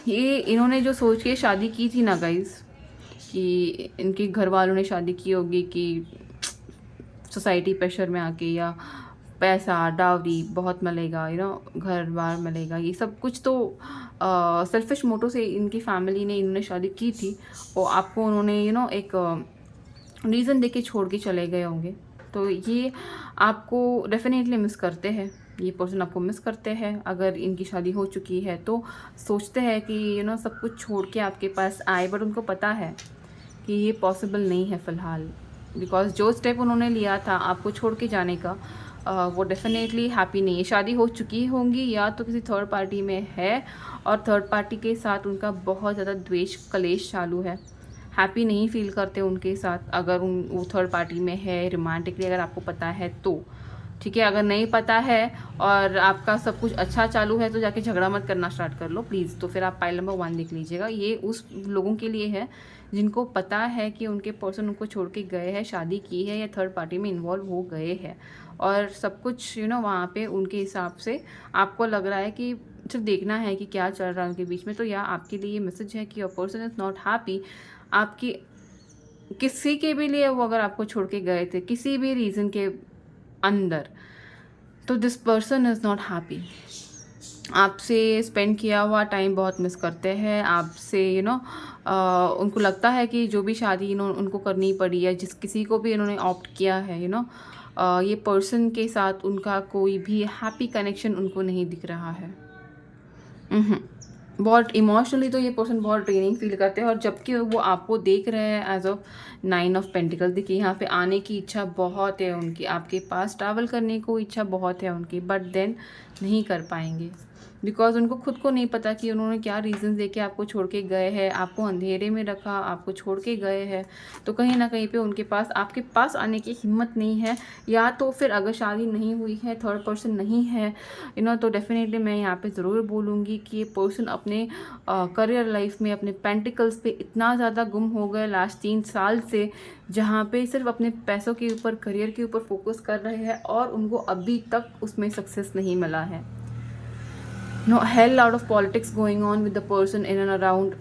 ये इन्होंने जो सोच के शादी की थी ना गाइज, कि इनके घर वालों ने शादी की होगी कि सोसाइटी प्रेशर में आके, या पैसा डावरी बहुत मिलेगा, यू नो घर बार मिलेगा, ये सब कुछ तो सेल्फिश मोटो से इनकी फैमिली ने इन्होंने शादी की थी, और आपको उन्होंने यू नो एक रीज़न देके छोड़ के चले गए होंगे। तो ये आपको डेफिनेटली मिस करते हैं, ये पर्सन आपको मिस करते हैं। अगर इनकी शादी हो चुकी है तो सोचते हैं कि यू नो सब कुछ छोड़ के आपके पास आए, बट उनको पता है कि ये पॉसिबल नहीं है फ़िलहाल, बिकॉज जो स्टेप उन्होंने लिया था आपको छोड़ के जाने का, वो डेफिनेटली हैप्पी नहीं है। शादी हो चुकी होंगी या तो किसी थर्ड पार्टी में है, और थर्ड पार्टी के साथ उनका बहुत ज़्यादा द्वेष कलेश चालू है, हैप्पी नहीं फील करते उनके साथ। अगर वो थर्ड पार्टी में है रोमांटिकली, अगर आपको पता है तो ठीक है, अगर नहीं पता है और आपका सब कुछ अच्छा चालू है तो जाके झगड़ा मत करना स्टार्ट कर लो प्लीज़। तो फिर आप पाइल नंबर 1 देख लीजिएगा। ये उस लोगों के लिए है जिनको पता है कि उनके पर्सन उनको छोड़ के गए हैं, शादी की है या थर्ड पार्टी में इन्वॉल्व हो गए हैं, और सब कुछ यू नो वहाँ पे उनके हिसाब से आपको लग रहा है कि सिर्फ देखना है कि क्या चल रहा है उनके बीच में। तो या आपके लिए ये मैसेज है कि your person is not happy. आपकी किसी के भी लिए वो अगर आपको छोड़ के गए थे किसी भी रीज़न के अंदर, तो this person is not happy. आपसे स्पेंड किया हुआ टाइम बहुत मिस करते हैं, आपसे यू नो उनको लगता है कि जो भी शादी उनको करनी पड़ी है, जिस किसी को भी इन्होंने ऑप्ट किया है, यू नो ये पर्सन के साथ उनका कोई भी हैप्पी कनेक्शन उनको नहीं दिख रहा है। बहुत इमोशनली तो ये पर्सन बहुत ड्रेनिंग फील करते हैं, और जबकि वो आपको देख रहे हैं एज ऑफ 9 ऑफ पेंटिकल। देखिए यहाँ पे आने की इच्छा बहुत है उनकी, आपके पास ट्रैवल करने को इच्छा बहुत है उनकी, बट देन नहीं कर पाएंगे। बिकॉज उनको खुद को नहीं पता कि उन्होंने क्या रीज़न दे के आपको छोड़ के गए हैं, आपको अंधेरे में रखा, आपको छोड़ के गए हैं। तो कहीं ना कहीं पे उनके पास आपके पास आने की हिम्मत नहीं है, या तो फिर अगर शादी नहीं हुई है, थर्ड पर्सन नहीं है तो डेफिनेटली मैं यहाँ पे ज़रूर बोलूँगी कि ये पर्सन अपने करियर लाइफ में अपने पेंटिकल्स पे इतना ज़्यादा गुम हो गए लास्ट 3 साल से, जहाँ पे सिर्फ अपने पैसों के ऊपर, करियर के ऊपर फोकस कर रहे हैं और उनको अभी तक उसमें सक्सेस नहीं मिला है। hell lot of politics going on with the person in and around,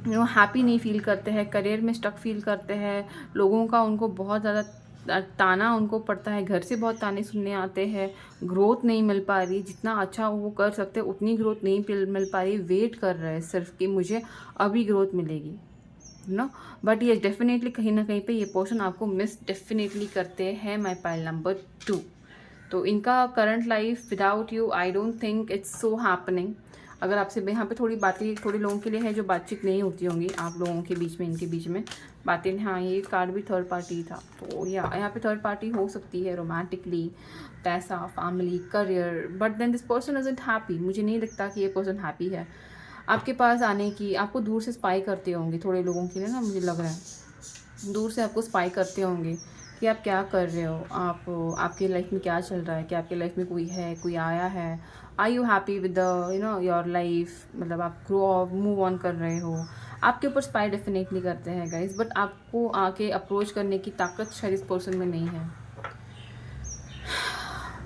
happy नहीं फील करते हैं, करियर में स्टक फील करते हैं, लोगों का उनको बहुत ज़्यादा ताना उनको पड़ता है, घर से बहुत ताने सुनने आते हैं, ग्रोथ नहीं मिल पा रही, जितना अच्छा वो कर सकते हैं उतनी ग्रोथ नहीं मिल पा रही, वेट कर रहे हैं सिर्फ कि मुझे अभी ग्रोथ मिलेगी बट ये डेफिनेटली कहीं ना कहीं पे ये पर्सन आपको मिस डेफिनेटली करते हैं। माई पाइल नंबर 2, तो इनका current life without you I don't think it's so happening. अगर आपसे यहाँ पे थोड़ी बातें थोड़े लोगों के लिए है जो बातचीत नहीं होती होंगी आप लोगों के बीच में, इनके बीच में बातें। हाँ, ये कार्ड भी थर्ड पार्टी था, तो यहाँ पे थर्ड पार्टी हो सकती है रोमांटिकली, पैसा, family, career, but then this person isn't happy. मुझे नहीं लगता कि ये पर्सन हैप्पी है आपके पास आने की। आपको दूर से स्पाई करते होंगे थोड़े लोगों के लिए ना, मुझे लग रहा है दूर से आपको स्पाई करते होंगे कि आप क्या कर रहे हो, आपके लाइफ में क्या चल रहा है, कि आपके लाइफ में कोई है, कोई आया है, are you happy with the your life, मतलब आप ग्रो मूव ऑन कर रहे हो। आपके ऊपर स्पाई डेफिनेटली करते हैं गाइस, बट आपको आके अप्रोच करने की ताकत शायद इस पर्सन में नहीं है।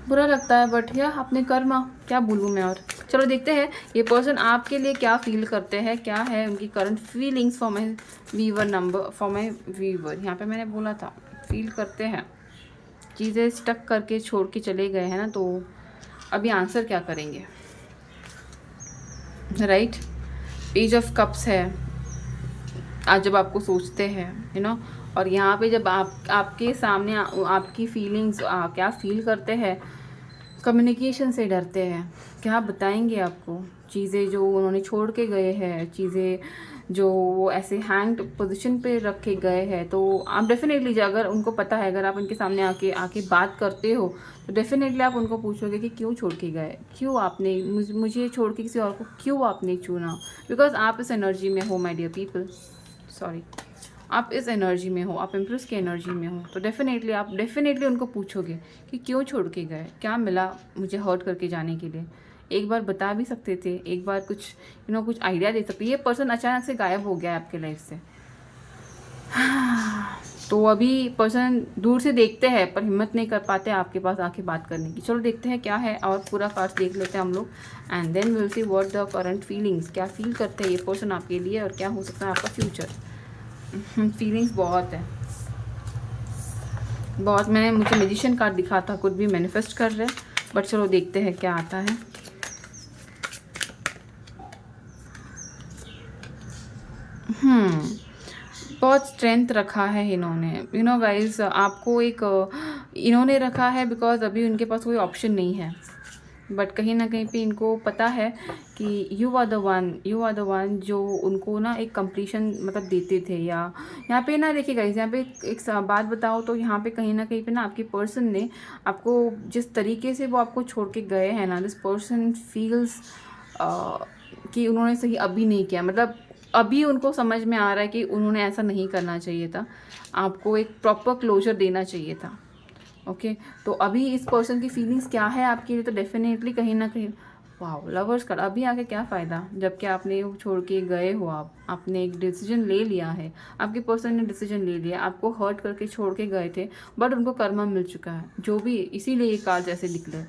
बुरा लगता है बट या अपने कर्मा, क्या बोलूँ मैं। और चलो देखते हैं ये पर्सन आपके लिए क्या फील करते हैं, क्या है उनकी current feelings for my viewer number, for my viewer. यहाँ पे मैंने बोला था फील करते हैं, चीज़ें स्टक करके छोड़ के चले गए हैं ना, तो अभी आंसर क्या करेंगे, राइट। पेज ऑफ कप्स है आज जब आपको सोचते हैं और यहाँ पे जब आपके सामने आपकी फीलिंग्स क्या फील करते हैं, कम्युनिकेशन से डरते हैं, क्या बताएंगे आपको चीज़ें जो उन्होंने छोड़ के गए हैं, चीज़ें जो वो ऐसे हैंग्ड पोजीशन पे रखे गए हैं। तो आप डेफिनेटली अगर उनको पता है, अगर आप उनके सामने आके बात करते हो तो डेफिनेटली आप उनको पूछोगे कि क्यों छोड़ के गए, क्यों आपने मुझे छोड़ के किसी और को क्यों आपने चुना। बिकॉज आप इस एनर्जी में हो माय डियर पीपल, सॉरी, आप इस एनर्जी में हो, आप एम्प्रेस की एनर्जी में हो, तो डेफिनेटली आप उनको पूछोगे कि क्यों छोड़ के गए, क्या मिला मुझे हर्ट करके जाने के लिए। एक बार बता भी सकते थे, एक बार कुछ कुछ आइडिया दे सकते। ये पर्सन अचानक से गायब हो गया है आपके लाइफ से। तो अभी पर्सन दूर से देखते हैं पर हिम्मत नहीं कर पाते आपके पास आके बात करने की। चलो देखते हैं क्या है, और पूरा कार्ड देख लेते हैं हम लोग, and then will see what the current feelings, क्या फील करते हैं ये पर्सन आपके लिए और क्या हो सकता है आपका फ्यूचर। फीलिंग्स बहुत है, बहुत। मुझे मैजिशियन कार्ड दिखा था, कुछ भी मैनिफेस्ट कर रहे हैं, बट चलो देखते हैं क्या आता है। बहुत स्ट्रेंथ रखा है इन्होंने, गाइस आपको एक इन्होंने रखा है बिकॉज अभी उनके पास कोई ऑप्शन नहीं है, बट कहीं ना कहीं पे इनको पता है कि यू आर द वन जो उनको ना एक कंप्लीशन मतलब देते थे। या यहाँ पे ना देखिए गाइस, यहाँ पे एक बात बताओ तो यहाँ पे कहीं ना कहीं पे ना आपके पर्सन ने आपको जिस तरीके से वो आपको छोड़ के गए हैं ना, दिस पर्सन फील्स कि उन्होंने सही अभी नहीं किया, मतलब अभी उनको समझ में आ रहा है कि उन्होंने ऐसा नहीं करना चाहिए था, आपको एक प्रॉपर क्लोजर देना चाहिए था। ओके तो अभी इस पर्सन की फीलिंग्स क्या है आपके लिए, तो डेफिनेटली कहीं ना कहीं वाह लवर्स का अभी आके क्या फ़ायदा, जबकि आपने छोड़ के गए हो, आपने एक डिसीजन ले लिया है, आपके पर्सन ने डिसीजन ले लिया, आपको हर्ट करके छोड़ के गए थे, बट उनको कर्मा मिल चुका है जो भी, इसीलिए ये कार्ड जैसे निकले,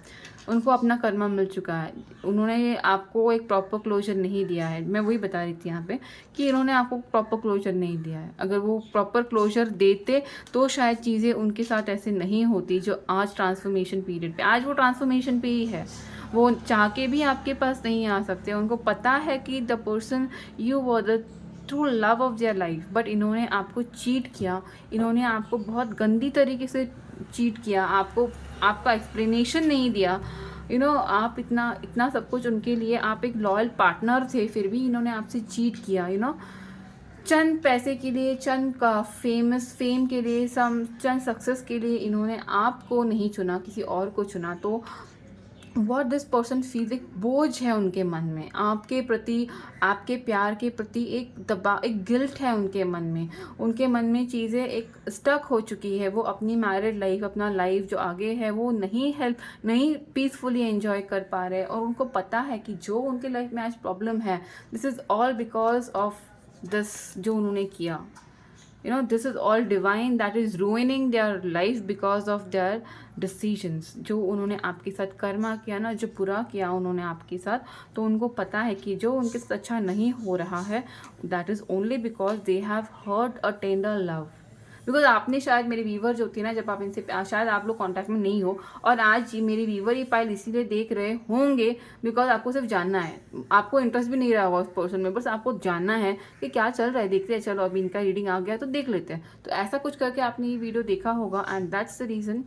उनको अपना कर्मा मिल चुका है। उन्होंने आपको एक प्रॉपर क्लोजर नहीं दिया है, मैं वही बता रही थी यहाँ पे कि इन्होंने आपको प्रॉपर क्लोजर नहीं दिया है। अगर वो प्रॉपर क्लोजर देते तो शायद चीज़ें उनके साथ ऐसे नहीं होती जो आज ट्रांसफॉर्मेशन पीरियड पे, आज वो ट्रांसफॉर्मेशन पे ही है, वो चाह के भी आपके पास नहीं आ सकते। उनको पता है कि the person you were the true love of their life, but इन्होंने आपको चीट किया, इन्होंने आपको बहुत गंदी तरीके से चीट किया, आपको आपका एक्सप्लेनेशन नहीं दिया। आप इतना सब कुछ उनके लिए, आप एक लॉयल पार्टनर थे, फिर भी इन्होंने आपसे चीट किया। चंद पैसे के लिए, चंद का फेम के लिए, चंद सक्सेस के लिए इन्होंने आपको नहीं चुना, किसी और को चुना। तो वॉट दिस पर्सन फील, एक बोझ है उनके मन में आपके प्रति, आपके प्यार के प्रति एक दबाव, एक गिल्ट है उनके मन में। उनके मन में चीज़ें एक स्टक हो चुकी है। वो अपनी मैरिड लाइफ, अपना लाइफ जो आगे है वो नहीं पीसफुली एंजॉय कर पा रहे। और उनको पता है कि जो उनके लाइफ में आज प्रॉब्लम है, this is all because of this जो उन्होंने किया। This is all divine that is ruining their life because of their decisions। जो उन्होंने आपके साथ कर्मा किया ना, जो बुरा किया उन्होंने आपके साथ, तो उनको पता है कि जो उनके साथ अच्छा नहीं हो रहा है, that is only because they have hurt a tender love। Because आपने शायद, मेरे व्यूवर जो होती है ना, जब आप इनसे, शायद आप लोग कांटेक्ट में नहीं हो और आज मेरे व्यूवर ये फाइल इसीलिए देख रहे होंगे बिकॉज आपको सिर्फ जानना है, आपको इंटरेस्ट भी नहीं रहा होगा उस पर्सन में, बस आपको जानना है कि क्या चल रहा है, देखते हैं चलो अभी इनका रीडिंग आ गया तो देख लेते हैं। तो ऐसा कुछ करके आपने ये वीडियो देखा होगा एंड दैट्स द रीज़न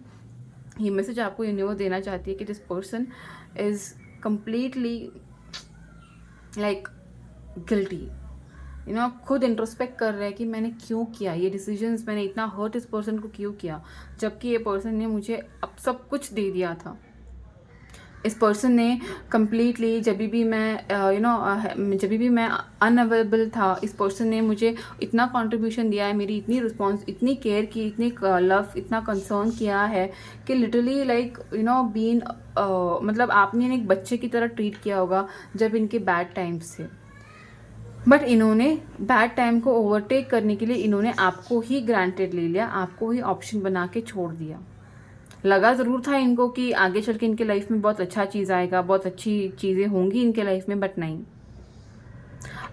ये मैसेज आपको यूनिवर्स देना चाहती है कि this person is completely like guilty. खुद इंट्रोस्पेक्ट कर रहे हैं कि मैंने क्यों किया ये डिसीजंस, मैंने इतना हर्ट इस पर्सन को क्यों किया, जबकि ये पर्सन ने मुझे अब सब कुछ दे दिया था। इस पर्सन ने कम्प्लीटली जब भी मैं अनअवेलेबल था, इस पर्सन ने मुझे इतना कंट्रीब्यूशन दिया है, मेरी इतनी रिस्पॉन्स, इतनी केयर की, इतनी लव, इतना कंसर्न किया है कि लिटरली लाइक बीन मतलब आपने एक बच्चे की तरह ट्रीट किया होगा जब इनके बैड टाइम्स थे। बट इन्होंने बैड टाइम को ओवरटेक करने के लिए इन्होंने आपको ही ग्रांटेड ले लिया, आपको ही ऑप्शन बना के छोड़ दिया। लगा ज़रूर था इनको कि आगे चल के इनके लाइफ में बहुत अच्छा चीज़ आएगा, बहुत अच्छी चीज़ें होंगी इनके लाइफ में, बट नहीं।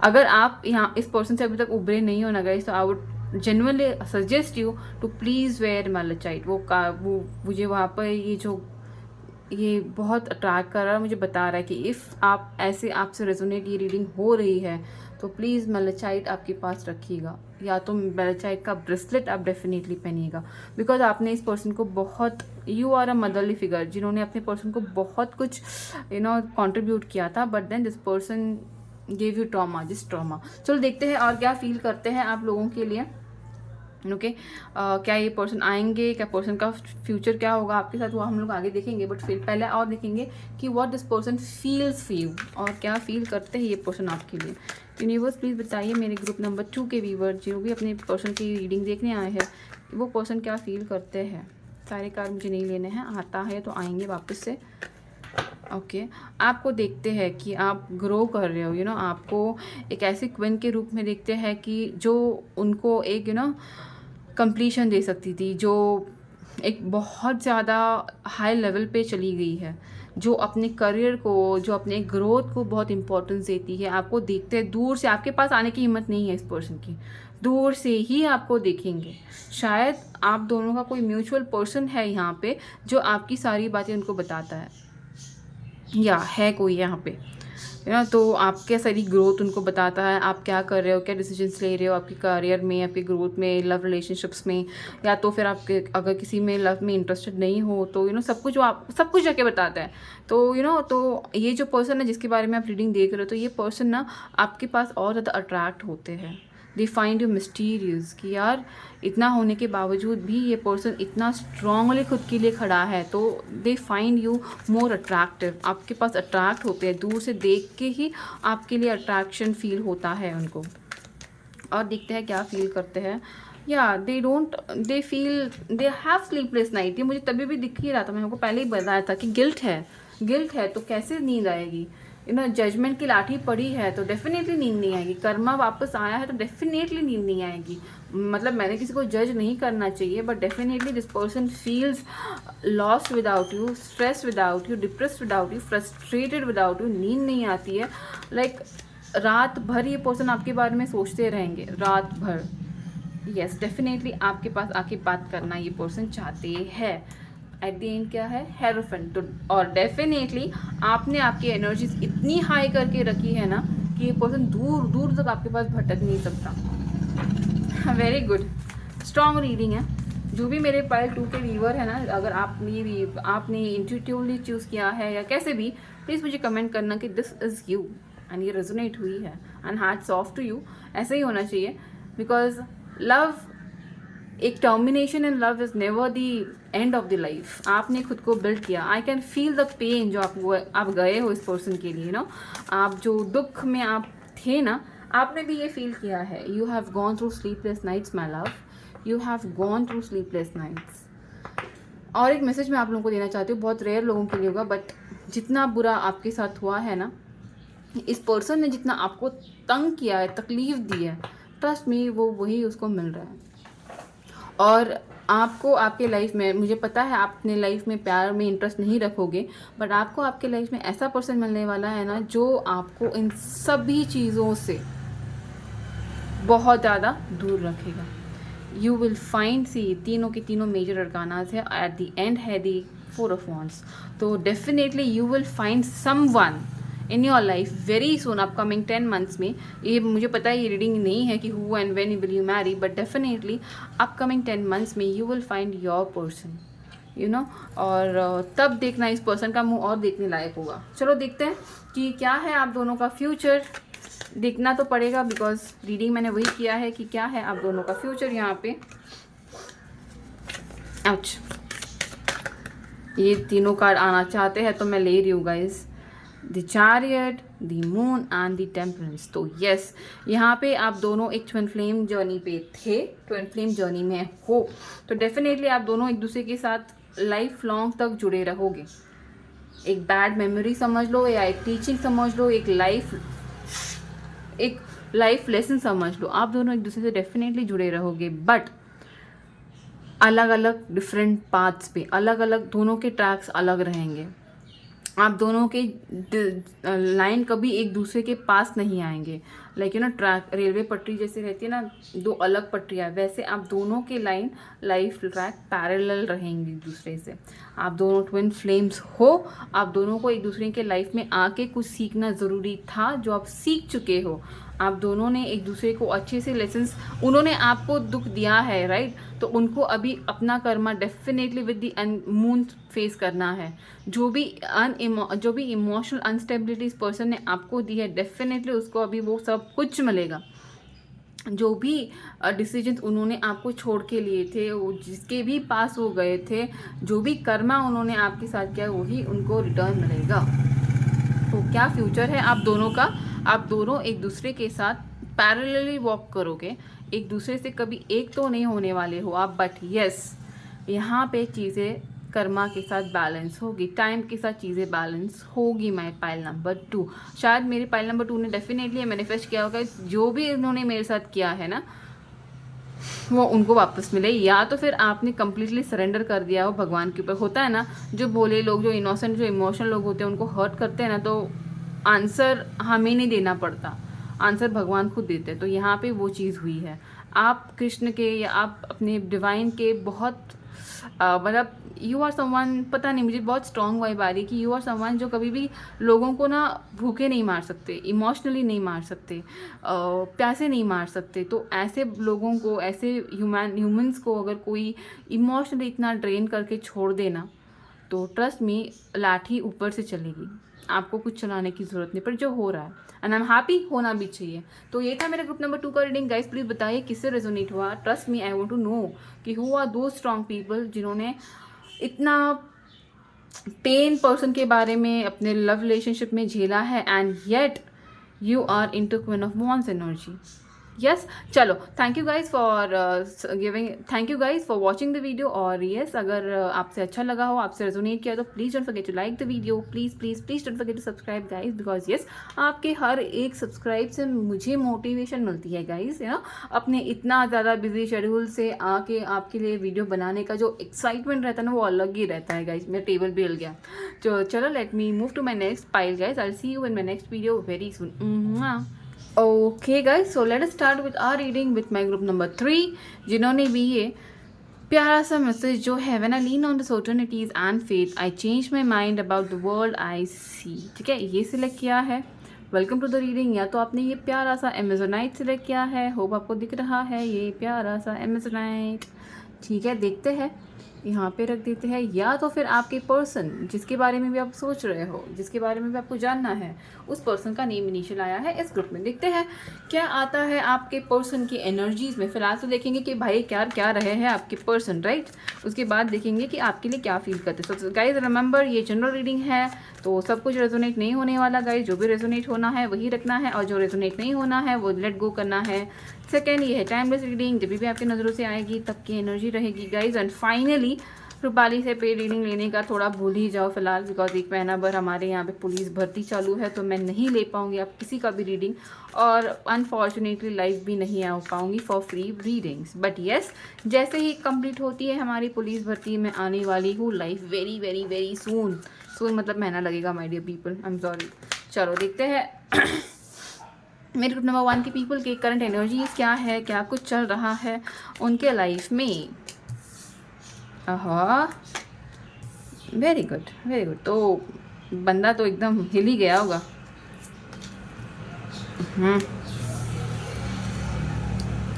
अगर आप यहाँ इस पर्सन से अभी तक उभरे नहीं हो ना गाइस, तो I would genuinely suggest you to please wear malachite. वो मुझे वहाँ पर ये बहुत अट्रैक्ट कर रहा है, मुझे बता रहा है कि इफ़ आप ऐसे, आपसे रेजोनेट ये रीडिंग हो रही है तो प्लीज़ मैलेचाइट आपके पास रखिएगा, या तो मैलेचाइट का ब्रेसलेट आप डेफिनेटली पहनिएगा। बिकॉज आपने इस पर्सन को बहुत, you are a motherly figure जिन्होंने अपने पर्सन को बहुत कुछ कंट्रीब्यूट किया था, but then this person give you trauma, जिस ट्रॉमा। चलो देखते हैं और क्या फील करते हैं आप लोगों के लिए। ओके क्या ये पर्सन आएंगे, क्या पर्सन का फ्यूचर क्या होगा आपके साथ, वो हम लोग आगे देखेंगे। बट फिर पहले और देखेंगे कि what this person feels for you, और क्या फील करते हैं ये पर्सन आपके लिए। यूनिवर्स प्लीज़ बताइए मेरे ग्रुप नंबर 2 के व्यूवर जो भी अपने पर्सन की रीडिंग देखने आए हैं, वो पर्सन क्या फील करते हैं। सारे कार्ड मुझे नहीं लेने हैं, आता है तो आएंगे वापस से। ओके आपको देखते हैं कि आप ग्रो कर रहे हो, आपको एक ऐसी क्वीन के रूप में देखते हैं कि जो उनको एक कंप्लीशन दे सकती थी, जो एक बहुत ज़्यादा हाई लेवल पे चली गई है, जो अपने करियर को, जो अपने ग्रोथ को बहुत इम्पोर्टेंस देती है। आपको देखते हैं दूर से, आपके पास आने की हिम्मत नहीं है इस पर्सन की, दूर से ही आपको देखेंगे। शायद आप दोनों का कोई म्यूचुअल पर्सन है यहाँ पे जो आपकी सारी बातें उनको बताता है, या है कोई यहाँ पे, तो आपके सारी ग्रोथ उनको बताता है, आप क्या कर रहे हो, क्या डिसीजंस ले रहे हो आपके करियर में, आपकी ग्रोथ में, लव रिलेशनशिप्स में, या तो फिर आपके अगर किसी में लव में इंटरेस्टेड नहीं हो तो सब कुछ जाके बताता है। तो तो ये जो पर्सन है जिसके बारे में आप रीडिंग देख रहे हो, तो ये पर्सन ना आपके पास और ज़्यादा अट्रैक्ट होते हैं। दे फाइंड यू मिस्टीरियस कि यार इतना होने के बावजूद भी ये पर्सन इतना स्ट्रांगली खुद के लिए खड़ा है, तो they find you more attractive. आपके पास अट्रैक्ट होते हैं, दूर से देख के ही आपके लिए अट्रैक्शन फील होता है उनको। और देखते हैं क्या फील करते हैं। या दे हैव स्लीपलेस नाइट। ये मुझे तभी भी दिख ही रहा था, मैंने आपको पहले ही बताया था कि गिल्ट है तो कैसे नींद आएगी। जजमेंट की लाठी पड़ी है तो डेफिनेटली नींद नहीं आएगी। कर्मा वापस आया है तो डेफिनेटली नींद नहीं आएगी। मतलब मैंने किसी को जज नहीं करना चाहिए, but definitely this person feels lost without you, stress without you, depressed without you, frustrated without you. नींद नहीं आती है, लाइक रात भर ये पर्सन आपके बारे में सोचते रहेंगे, रात भर। यस डेफिनेटली आपके पास आके बात करना ये पर्सन चाहते हैं। एट द एंड क्या है, हेरोफेंट। तो और डेफिनेटली आपने आपकी एनर्जीज इतनी हाई करके रखी है ना कि ये पर्सन दूर दूर तक आपके पास भटक नहीं सकता। वेरी गुड, स्ट्रॉन्ग रीडिंग है। जो भी मेरे पाइल 2 के व्यूवर है ना, अगर आपने इंट्यूटिवली चूज़ किया है या कैसे भी, प्लीज़ मुझे कमेंट करना कि दिस इज़ यू एंड ये रेजोनेट हुई है and hats off to you. ऐसे ही होना चाहिए, बिकॉज लव, एक termination in love is never the end of the life आपने खुद को बिल्ड किया। I can feel the pain जो आप गए हो इस पर्सन के लिए, नो आप जो दुख में आप थे ना, आपने भी ये फील किया है। You have gone through sleepless nights my love, you have gone through sleepless nights. और एक मैसेज मैं आप लोगों को देना चाहती हूँ, बहुत रेयर लोगों के लिए होगा, बट जितना बुरा आपके साथ हुआ है ना, इस पर्सन ने जितना आपको तंग किया है, तकलीफ़ दी है, ट्रस्ट मी वो वही उसको मिल रहा है। और आपको आपके लाइफ में, मुझे पता है आप अपने लाइफ में प्यार में इंटरेस्ट नहीं रखोगे, बट आपको आपके लाइफ में ऐसा पर्सन मिलने वाला है ना जो आपको इन सभी चीज़ों से बहुत ज़्यादा दूर रखेगा। यू विल फाइंड, सी तीनों के तीनों मेजर अरकानाज है, एट द एंड है दी 4 ऑफ वांड्स। तो definitely you will find someone in your life very soon, upcoming 10 months में। ये मुझे पता है ये रीडिंग नहीं है कि who and when will you marry, but definitely upcoming 10 months में you will find your person, you know. और तब देखना इस पर्सन का मुंह और देखने लायक होगा। चलो देखते हैं कि क्या है आप दोनों का फ्यूचर। देखना तो पड़ेगा बिकॉज रीडिंग मैंने वही किया है कि क्या है आप दोनों का फ्यूचर यहाँ पे। अच्छा, ये तीनों कार्ड आना चाहते हैं तो मैं ले रही हूँ guys, the chariot, the moon and the temperance. तो यस, यहाँ पे आप दोनों एक ट्विन फ्लेम जर्नी पे थे, ट्विन फ्लेम जर्नी में हो, तो डेफिनेटली आप दोनों एक दूसरे के साथ लाइफ लॉन्ग तक जुड़े रहोगे। एक बैड मेमोरी समझ लो या एक टीचिंग समझ लो, एक लाइफ लेसन समझ लो, आप दोनों एक दूसरे से डेफिनेटली जुड़े रहोगे, बट अलग अलग डिफरेंट पाथ्स पे, अलग अलग, दोनों के ट्रैक्स अलग रहेंगे। आप दोनों के लाइन कभी एक दूसरे के पास नहीं आएंगे। Like you know, track railway पटरी जैसे रहती है ना, दो अलग पटरियाँ, वैसे आप दोनों के लाइन लाइफ ट्रैक पैरेलल रहेंगे एक दूसरे से। आप दोनों ट्विन फ्लेम्स हो, आप दोनों को एक दूसरे के लाइफ में आके कुछ सीखना ज़रूरी था जो आप सीख चुके हो। आप दोनों ने एक दूसरे को अच्छे से लेसन्स, उन्होंने आपको दुख दिया है राइट, तो उनको अभी अपना Karma definitely with the moon face करना है। जो भी इमोशनल अनस्टेबिलिटी इस पर्सन ने आपको दी है, डेफिनेटली उसको अभी वो सब कुछ मिलेगा। जो भी डिसीजन उन्होंने आपको छोड़ के लिए थे, वो जिसके भी पास वो गए थे, जो भी कर्मा उन्होंने आपके साथ किया, वही उनको रिटर्न मिलेगा। तो क्या फ्यूचर है आप दोनों का? आप दोनों एक दूसरे के साथ पैरेलली वॉक करोगे, एक दूसरे से कभी एक तो नहीं होने वाले हो आप, बट यस यहाँ पे चीज़ें कर्मा के साथ बैलेंस होगी, टाइम के साथ चीज़ें बैलेंस होगी। माई पाइल नंबर 2, शायद मेरी पाइल नंबर 2 ने डेफिनेटली मैनिफेस्ट किया होगा जो भी उन्होंने मेरे साथ किया है ना, वो उनको वापस मिले, या तो फिर आपने कम्प्लीटली सरेंडर कर दिया हो भगवान के ऊपर। होता है ना, जो भोले लोग, जो इनोसेंट, जो इमोशनल लोग होते हैं, उनको हर्ट करते हैं ना, तो आंसर हमें नहीं देना पड़ता, आंसर भगवान खुद देते हैं। तो यहाँ पे वो चीज़ हुई है। आप कृष्ण के या आप अपने डिवाइन के बहुत मतलब यू आर समवन, पता नहीं मुझे बहुत स्ट्रॉन्ग वाइब आ रही है कि यू आर समवन जो कभी भी लोगों को ना भूखे नहीं मार सकते, इमोशनली नहीं मार सकते, प्यासे नहीं मार सकते। तो ऐसे लोगों को, ऐसे ह्यूमंस को अगर कोई इमोशनली इतना ड्रेन करके छोड़ देना, तो ट्रस्ट मी लाठी ऊपर से चलेगी, आपको कुछ चलाने की ज़रूरत नहीं। पर जो हो रहा है एंड आई एम हैप्पी, होना भी चाहिए। तो ये था मेरा ग्रुप नंबर 2 का रीडिंग। गाइस प्लीज़ बताइए किससे रेजोनेट हुआ। Trust me, I want to know कि who are two strong people जिन्होंने इतना पेन पर्सन के बारे में अपने लव रिलेशनशिप में झेला है, and yet you are into queen of wands energy. Yes, चलो thank you guys for thank you guys for watching the video. और यस, अगर आपसे अच्छा लगा हो, आपसे रेजोनेट किया, तो please don't forget to like the video, please please please don't forget to subscribe guys, because yes आपके हर एक सब्सक्राइब से मुझे मोटिवेशन मिलती है गाइज, यू नो। अपने इतना ज़्यादा बिजी शेड्यूल से आके आपके लिए वीडियो बनाने का जो एक्साइटमेंट रहता है ना, वो अलग ही रहता है गाइज। मेरा टेबल भी हिल गया। तो चलो let me move to my next pile guys. I will see you in my next video very soon. Okay guys, so let us start with our reading with my group number 3, जिन्होंने भी ये प्यारा सा message जो है, when I lean on the certainties and faith I change my mind about the world I see. ठीक है, ये सिलेक्ट किया है। Welcome to the reading. या तो आपने ये प्यारा सा एमेजोनाइट सिलेक्ट किया है, होप आपको दिख रहा है ये प्यारा सा एमेजोनाइट। ठीक है, देखते हैं यहाँ पे रख देते हैं, या तो फिर आपके पर्सन जिसके बारे में भी आप सोच रहे हो, जिसके बारे में भी आपको जानना है, उस पर्सन का नेम इनिशियल आया है इस ग्रुप में। देखते हैं क्या आता है आपके पर्सन की एनर्जीज़ में। फिलहाल तो देखेंगे कि भाई क्या क्या रहे हैं आपके पर्सन, राइट। उसके बाद देखेंगे कि आपके लिए क्या फील करते हैं। सो गाइज रिमेंबर, ये जनरल रीडिंग है, तो सब कुछ रेजोनेट नहीं होने वाला गाइज। जो भी रेजोनेट होना है वही रखना है, और जो रेजोनेट नहीं होना है वो लेट गो करना है। सेकेंड, ये है टाइमलेस रीडिंग, जब भी आपकी नज़रों से आएगी तब की एनर्जी रहेगी गाइज। एंड फाइनली रूपाली से पेड रीडिंग लेने का थोड़ा भूल ही जाओ फिलहाल, बिकॉज 1 महीना भर हमारे यहाँ पे पुलिस भर्ती चालू है, तो मैं नहीं ले पाऊँगी आप किसी का भी रीडिंग, और अनफॉर्चुनेटली लाइव भी नहीं आ पाऊँगी for free readings. But yes, जैसे ही कंप्लीट होती है हमारी पुलिस भर्ती, में आने वाली हूँ live very very very soon. Soon मतलब महीना लगेगा my dear people, I am sorry. चलो देखते हैं मेरे ग्रुप नंबर 1 के पीपल के करंट एनर्जीज क्या है, क्या कुछ चल रहा है उनके लाइफ में। Very good very good. तो बंदा तो एकदम हिल ही गया होगा।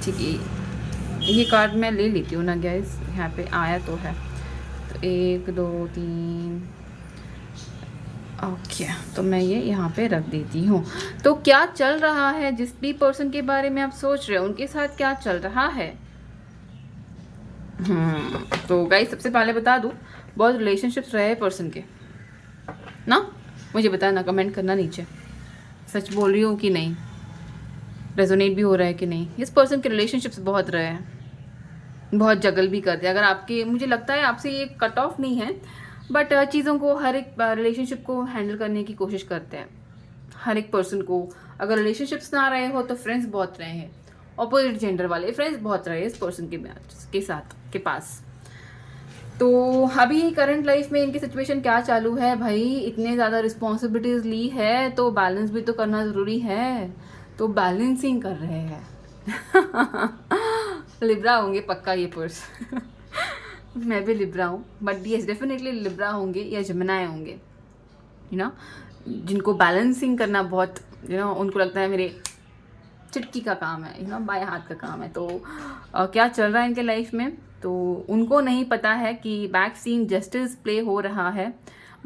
ठीक है, ये कार्ड मैं ले लेती हूँ ना गैस, यहाँ पे आया तो है। तो 1 2 3, ओके, तो मैं ये यहाँ पे रख देती हूँ। तो क्या चल रहा है, जिस भी पर्सन के बारे में आप सोच रहे हो उनके साथ क्या चल रहा है। तो गाइस सबसे पहले बता दूँ, बहुत रिलेशनशिप्स रहे पर्सन के ना, मुझे बताना, कमेंट करना नीचे, सच बोल रही हूँ कि नहीं, रेजोनेट भी हो रहा है कि नहीं। इस पर्सन के रिलेशनशिप्स बहुत रहे हैं, बहुत जगल भी करते हैं। अगर आपके, मुझे लगता है आपसे ये कट ऑफ नहीं है, बट चीज़ों को, हर एक रिलेशनशिप को हैंडल करने की कोशिश करते हैं हर एक पर्सन को। अगर रिलेशनशिप्स ना रहे हो तो फ्रेंड्स बहुत रहे हैं, ऑपोजिट जेंडर वाले फ्रेंड्स बहुत रहे इस पर्सन के साथ के पास। तो अभी करंट लाइफ में इनकी सिचुएशन क्या चालू है भाई, इतने ज़्यादा रिस्पॉन्सिबिलिटीज़ ली है तो बैलेंस भी तो करना ज़रूरी है, तो बैलेंसिंग कर रहे हैं। लिब्रा होंगे पक्का ये पर्सन। मैं भी लिब्रा हूँ, बट येस डेफिनेटली लिब्रा होंगे या जमुनाएं होंगे, यू नो, जिनको बैलेंसिंग करना बहुत, यू नो, उनको लगता है मेरे चिटकी का काम है, यू नो, बाएं हाथ का काम है। तो क्या चल रहा है इनके लाइफ में, तो उनको नहीं पता है कि बैक सीन जस्टिस प्ले हो रहा है।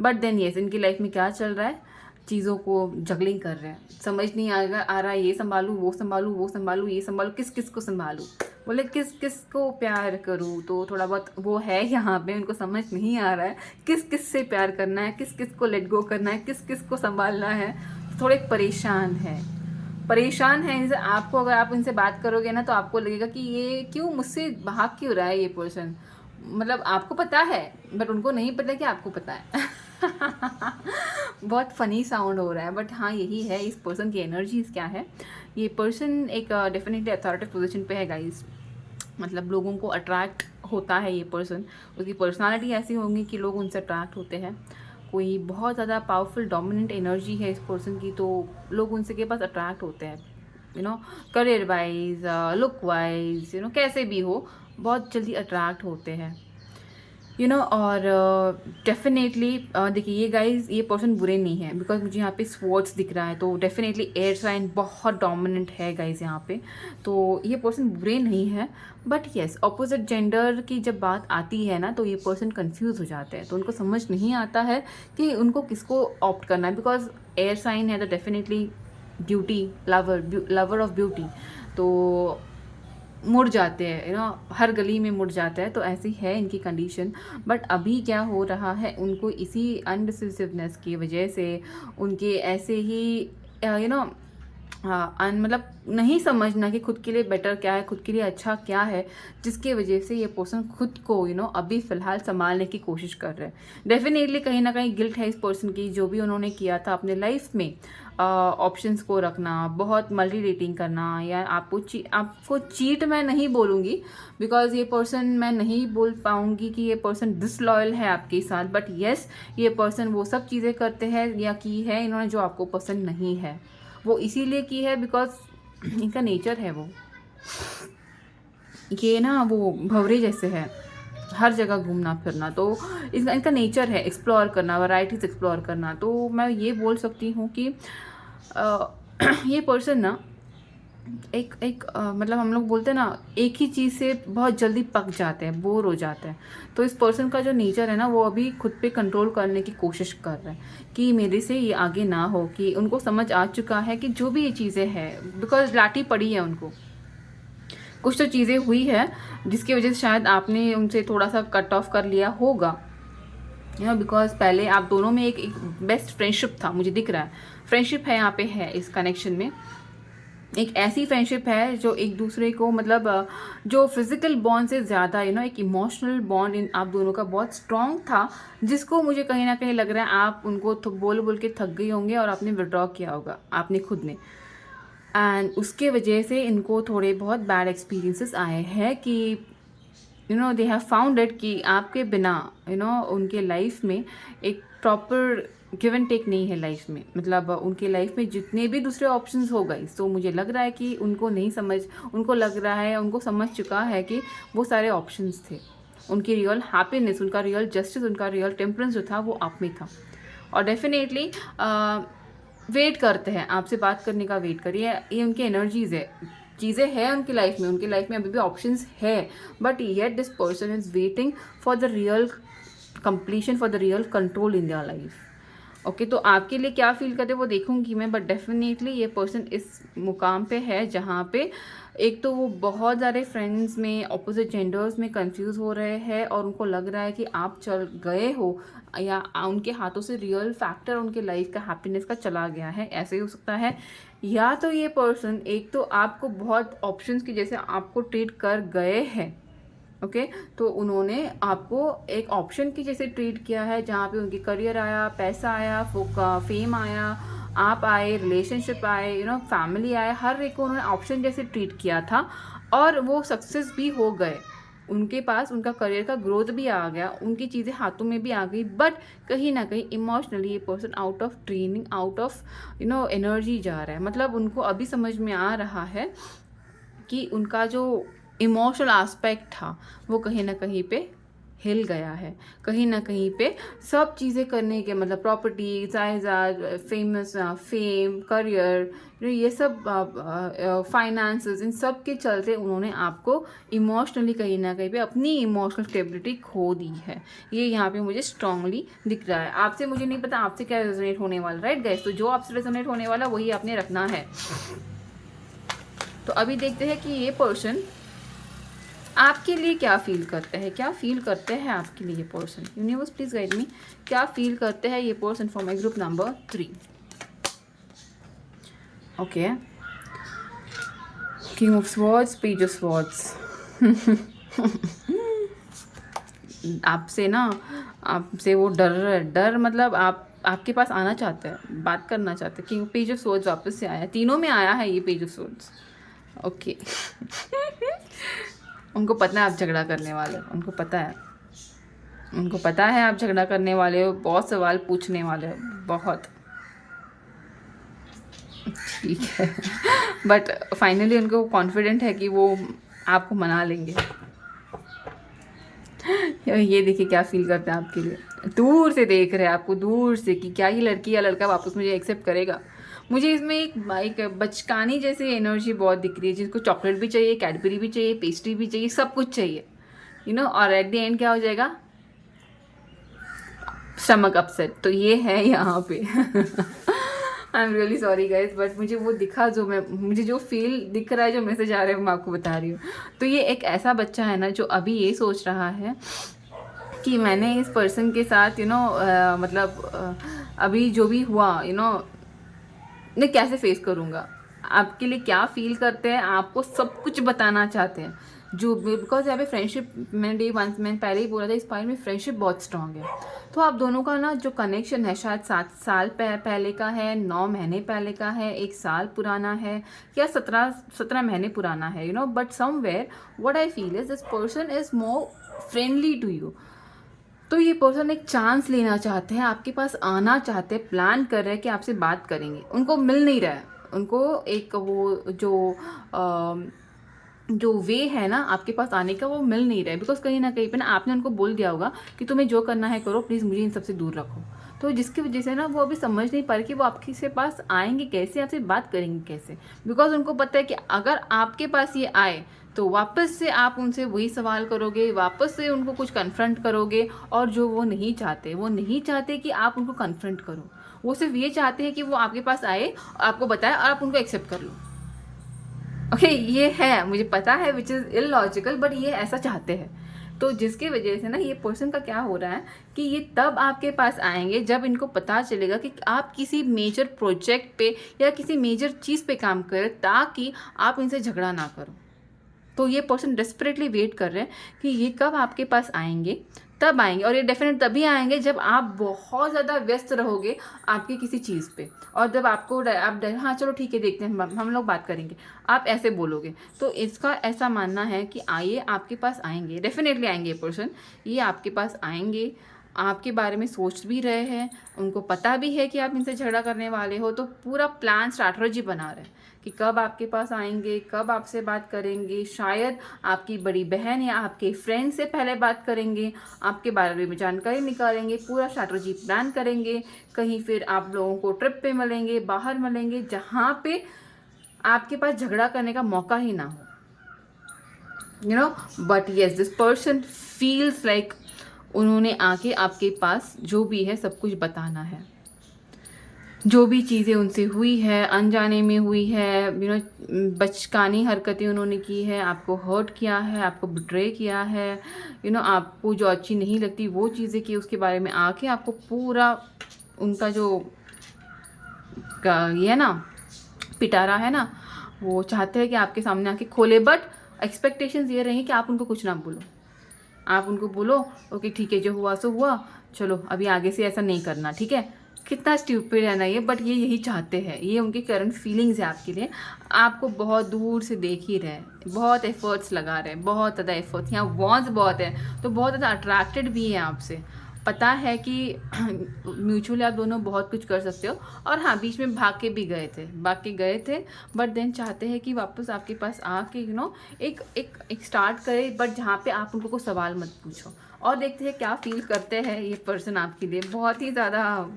बट देन येस, इनकी लाइफ में क्या चल रहा है, चीज़ों को जगलिंग कर रहे हैं, समझ नहीं आ रहा है, ये संभालूँ वो संभालूँ वो संभालूँ ये संभालूँ, किस किस को संभालूँ, बोले किस किस को प्यार करूँ। तो थोड़ा बहुत वो है यहाँ पे, उनको समझ नहीं आ रहा है किस किस से प्यार करना है, किस किस को लेट गो करना है, किस किस को संभालना है। थोड़े परेशान है इनसे। आपको, अगर आप इनसे बात करोगे ना तो आपको लगेगा कि ये क्यों मुझसे भाग क्यों रहा है ये पर्सन, मतलब आपको पता है बट उनको नहीं पता कि आपको पता है। बहुत फनी साउंड हो रहा है, बट हाँ यही है इस पर्सन की एनर्जीज क्या है। ये पर्सन एक डेफिनेटली अथॉरिटी पोजीशन पे है गाइस, मतलब लोगों को अट्रैक्ट होता है ये पर्सन, उसकी पर्सनालिटी ऐसी होंगी कि लोग उनसे अट्रैक्ट होते हैं। कोई बहुत ज़्यादा पावरफुल डोमिनेंट एनर्जी है इस पर्सन की, तो लोग उनसे के पास अट्रैक्ट होते हैं, you know, career wise, look wise, you know, कैसे भी हो बहुत जल्दी अट्रैक्ट होते हैं, यू नो। और डेफिनेटली देखिए ये गाइज, ये पर्सन बुरे नहीं है, बिकॉज मुझे यहाँ पे स्वॉर्ड्स दिख रहा है, तो डेफिनेटली एयर साइन बहुत डोमिनेंट है गाइज यहाँ पे, तो ये पर्सन बुरे नहीं है। बट येस, ऑपोजिट जेंडर की जब बात आती है ना तो ये पर्सन कंफ्यूज हो जाते हैं, तो उनको समझ नहीं आता है कि उनको किसको ऑप्ट करना है, बिकॉज एयर साइन है तो definitely beauty lover of beauty, तो मुड़ जाते हैं, यू नो, हर गली में मुड़ जाता है, तो ऐसी है इनकी कंडीशन। बट अभी क्या हो रहा है, उनको इसी अनडिसिसिवनेस की वजह से, उनके ऐसे ही, यू नो, मतलब नहीं समझना कि खुद के लिए बेटर क्या है, खुद के लिए अच्छा क्या है, जिसके वजह से ये पर्सन खुद को, यू नो, अभी फ़िलहाल संभालने की कोशिश कर रहे हैं। डेफिनेटली कहीं ना कहीं गिल्ट है इस पर्सन की, जो भी उन्होंने किया था अपने लाइफ में, ऑप्शंस को रखना, बहुत मल्टी डेटिंग करना, या आपको चीट मैं नहीं बोलूँगी, बिकॉज ये पर्सन, मैं नहीं बोल पाऊँगी कि ये पर्सन डिसलॉयल है आपके साथ, बट येस ये पर्सन वो सब चीज़ें करते हैं या की है इन्होंने जो आपको पसंद नहीं है, वो इसीलिए की है बिकॉज इनका नेचर है, वो ये ना वो भंवरे जैसे है, हर जगह घूमना फिरना, तो इनका नेचर है एक्सप्लोर करना, वैराइटीज एक्सप्लोर करना। तो मैं ये बोल सकती हूँ कि ये पर्सन ना मतलब हम लोग बोलते हैं ना, एक ही चीज़ से बहुत जल्दी पक जाते हैं, बोर हो जाते हैं। तो इस पर्सन का जो नेचर है ना, वो अभी खुद पे कंट्रोल करने की कोशिश कर रहा है कि मेरे से ये आगे ना हो, कि उनको समझ आ चुका है कि जो भी ये चीज़ें हैं, बिकॉज लाठी पड़ी है उनको, कुछ तो चीज़ें हुई है जिसकी वजह से शायद आपने उनसे थोड़ा सा कट ऑफ कर लिया होगा, बिकॉज पहले आप दोनों में एक बेस्ट फ्रेंडशिप था, मुझे दिख रहा है फ्रेंडशिप है यहाँ पे, है इस कनेक्शन में एक ऐसी फ्रेंडशिप है जो एक दूसरे को, मतलब जो फिजिकल बॉन्ड से ज़्यादा एक इमोशनल बॉन्ड इन आप दोनों का बहुत स्ट्रॉन्ग था, जिसको मुझे कहीं ना कहीं लग रहा है आप उनको बोल बोल के थक गई होंगे और आपने विड्रॉ किया होगा आपने खुद ने, एंड उसके वजह से इनको थोड़े बहुत बैड एक्सपीरियंसेस आए हैं कि दे हैव फाउंड इट कि आपके बिना उनके लाइफ में एक प्रॉपर गिव एंड टेक नहीं है लाइफ में, मतलब उनके लाइफ में जितने भी दूसरे ऑप्शंस हो गए, तो मुझे लग रहा है कि उनको नहीं समझ, उनको लग रहा है, उनको समझ चुका है कि वो सारे ऑप्शंस थे, उनकी रियल हैप्पीनेस, उनका रियल जस्टिस, उनका रियल टेम्परेंस जो था वो आप में था। और डेफिनेटली वेट करते हैं, आपसे बात करने का वेट करिए, ये उनकी एनर्जीज है, चीज़ें हैं उनकी लाइफ में अभी भी ऑप्शंस है, but yet this person is waiting for the real completion, for the real control in their life. Okay, तो आपके लिए क्या फील करते वो देखूंगी मैं, बट डेफिनेटली ये पर्सन इस मुकाम पे है जहाँ पे एक तो वो बहुत सारे फ्रेंड्स में, ऑपोजिट जेंडर्स में कंफ्यूज हो रहे हैं और उनको लग रहा है कि आप चल गए हो या उनके हाथों से रियल फैक्टर उनके लाइफ का हैप्पीनेस का चला गया है, ऐसे ही हो सकता है। या तो ये पर्सन एक तो आपको बहुत ऑप्शंस की जैसे आपको ट्रीट कर गए हैं, ओके तो उन्होंने आपको एक ऑप्शन की जैसे ट्रीट किया है, जहाँ पे उनकी करियर आया, पैसा आया, फेम आया, आप आए, रिलेशनशिप आए, फैमिली आए, हर एक को उन्होंने ऑप्शन जैसे ट्रीट किया था और वो सक्सेस भी हो गए, उनके पास उनका करियर का ग्रोथ भी आ गया, उनकी चीज़ें हाथों में भी आ गई, बट कहीं ना कहीं इमोशनली ये person out of training, out of energy जा रहा है। मतलब उनको अभी समझ में आ रहा है कि उनका जो इमोशनल एस्पेक्ट था वो कहीं ना कहीं पे हिल गया है, कहीं ना कहीं पे सब चीज़ें करने के, मतलब प्रॉपर्टी, जायदाद, फेमस, फेम, करियर, ये सब फाइनेंसेस, इन सब के चलते उन्होंने आपको इमोशनली कहीं ना कहीं पे अपनी इमोशनल स्टेबिलिटी खो दी है। ये यहाँ पे मुझे स्ट्रांगली दिख रहा है। आपसे मुझे नहीं पता आपसे क्या रेजोनेट होने वाला, राइट गाइस? तो जो आपसे रेजोनेट होने वाला वही आपने रखना है। तो अभी देखते हैं कि ये पर्सन आपके लिए क्या फील करते हैं, क्या फील करते हैं आपके लिए ये पर्सन। यूनिवर्स प्लीज गाइड मी, क्या फील करते हैं ये person for my group number 3। Okay, king of swords, page of swords. आपसे वो डर मतलब आपके पास आना चाहते हैं, बात करना चाहते हैं। किंग पेज ऑफ स्वॉर्ड्स वापस से आया, तीनों में आया है ये पेज ऑफ स्वॉर्ड्स। ओके उनको पता है आप झगड़ा करने वाले हो, उनको पता है आप झगड़ा करने वाले हो, बहुत सवाल पूछने वाले हो, बहुत ठीक है बट फाइनली उनको कॉन्फिडेंट है कि वो आपको मना लेंगे। ये देखिए क्या फील करते हैं आपके लिए, दूर से देख रहे हैं आपको, दूर से कि क्या ये लड़की या लड़का वापस मुझे एक्सेप्ट करेगा। मुझे इसमें एक बचकानी जैसी एनर्जी बहुत दिख रही है, जिसको चॉकलेट भी चाहिए, कैडबरी भी चाहिए, पेस्ट्री भी चाहिए, सब कुछ चाहिए और एट द एंड क्या हो जाएगा, स्टमक अपसेट। तो ये है यहाँ पे I am really sorry guys, but मुझे वो दिखा, मुझे जो फील दिख रहा है, जो मैसेज आ रहा है मैं आपको बता रही हूँ। तो ये एक ऐसा बच्चा है ना जो अभी ये सोच रहा है कि मैंने इस पर्सन के साथ मतलब अभी जो भी हुआ मैं कैसे फेस करूँगा। आपके लिए क्या फील करते हैं, आपको सब कुछ बताना चाहते हैं, जो बिकॉज यहाँ पे फ्रेंडशिप, मैंने पहले ही बोला था, इस पाइल में फ्रेंडशिप बहुत स्ट्रांग है। तो आप दोनों का ना जो कनेक्शन है शायद 7 साल पहले का है, 9 महीने पहले का है, 1 साल पुराना है, या 17 महीने पुराना है, but somewhere what I feel is this person is more friendly to you. तो ये पर्सन एक चांस लेना चाहते हैं, आपके पास आना चाहते हैं, प्लान कर रहे हैं कि आपसे बात करेंगे, उनको मिल नहीं रहा है, उनको एक वो जो वे है ना आपके पास आने का, वो मिल नहीं रहा है, बिकॉज कहीं ना कहीं पे ना आपने उनको बोल दिया होगा कि तुम्हें जो करना है करो, प्लीज़ मुझे इन सबसे दूर रखो। तो जिसकी वजह से ना वो अभी समझ नहीं पा रहे कि वो आपके पास आएंगे कैसे, आपसे बात करेंगे कैसे। बिकॉज उनको पता है कि अगर आपके पास ये आए तो वापस से आप उनसे वही सवाल करोगे, वापस से उनको कुछ कन्फ्रंट करोगे, और जो वो नहीं चाहते कि आप उनको कन्फ्रंट करो। वो सिर्फ ये चाहते हैं कि वो आपके पास आए, आपको बताए और आप उनको एक्सेप्ट कर लो। ओके ये है, मुझे पता है विच इज़ इलॉजिकल, बट ये ऐसा चाहते हैं। तो जिसकी वजह से ना ये पर्सन का क्या हो रहा है कि ये तब आपके पास आएंगे जब इनको पता चलेगा कि आप किसी मेजर प्रोजेक्ट पे या किसी मेजर चीज़ पे काम करें, ताकि आप इनसे झगड़ा ना करो। तो ये पर्सन डेस्परेटली वेट कर रहे हैं कि ये कब आपके पास आएंगे, तब आएंगे। और ये डेफिनेट तभी आएंगे जब आप बहुत ज़्यादा व्यस्त रहोगे आपकी किसी चीज़ पे, और जब आपको आप हाँ चलो ठीक है देखते हैं हम लोग बात करेंगे, आप ऐसे बोलोगे। तो इसका ऐसा मानना है कि आइए आपके पास आएंगे, डेफिनेटली आएंगे। ये पर्सन ये आपके पास आएंगे, आपके बारे में सोच भी रहे हैं, उनको पता भी है कि आप इनसे झगड़ा करने वाले हो, तो पूरा प्लान स्ट्रैटेजी बना रहे हैं कि कब आपके पास आएंगे, कब आपसे बात करेंगे। शायद आपकी बड़ी बहन या आपके फ्रेंड से पहले बात करेंगे, आपके बारे में जानकारी निकालेंगे, पूरा स्ट्रैटेजी प्लान करेंगे। कहीं फिर आप लोगों को ट्रिप पे मिलेंगे, बाहर मिलेंगे, जहाँ पे आपके पास झगड़ा करने का मौका ही ना हो, you know. But yes, this person feels like उन्होंने आके आपके पास जो भी है सब कुछ बताना है। जो भी चीज़ें उनसे हुई है, अनजाने में हुई है, यू नो, बचकानी हरकतें उन्होंने की है, आपको हर्ट किया है, आपको बिट्रे किया है, यू नो, आपको जो अच्छी नहीं लगती वो चीज़ें की, उसके बारे में आके आपको पूरा उनका जो ये है ना पिटारा है ना, वो चाहते हैं कि आपके सामने आके खोले। बट एक्सपेक्टेशंस ये रहेंगी कि आप उनको कुछ ना बोलो, आप उनको बोलो ओके ठीक है जो हुआ सो हुआ, चलो अभी आगे से ऐसा नहीं करना, ठीक है। कितना स्ट्यूपिड है ना ये, बट ये यही चाहते हैं, ये उनकी करंट फीलिंग्स है आपके लिए। आपको बहुत दूर से देख ही रहे, बहुत एफर्ट्स लगा रहे हैं, बहुत ज़्यादा एफर्ट्स, यहाँ वॉन्स बहुत है, तो बहुत ज़्यादा अट्रैक्टेड भी है आपसे। पता है कि म्यूचुअली आप दोनों बहुत कुछ कर सकते हो, और हाँ बीच में भाग के गए थे, बट देन चाहते हैं कि वापस आपके पास आके यू नो एक स्टार्ट करे, बट जहाँ पे आप उनको कोई सवाल मत पूछो। और देखते हैं क्या फील करते हैं ये पर्सन आपके लिए। बहुत ही ज़्यादा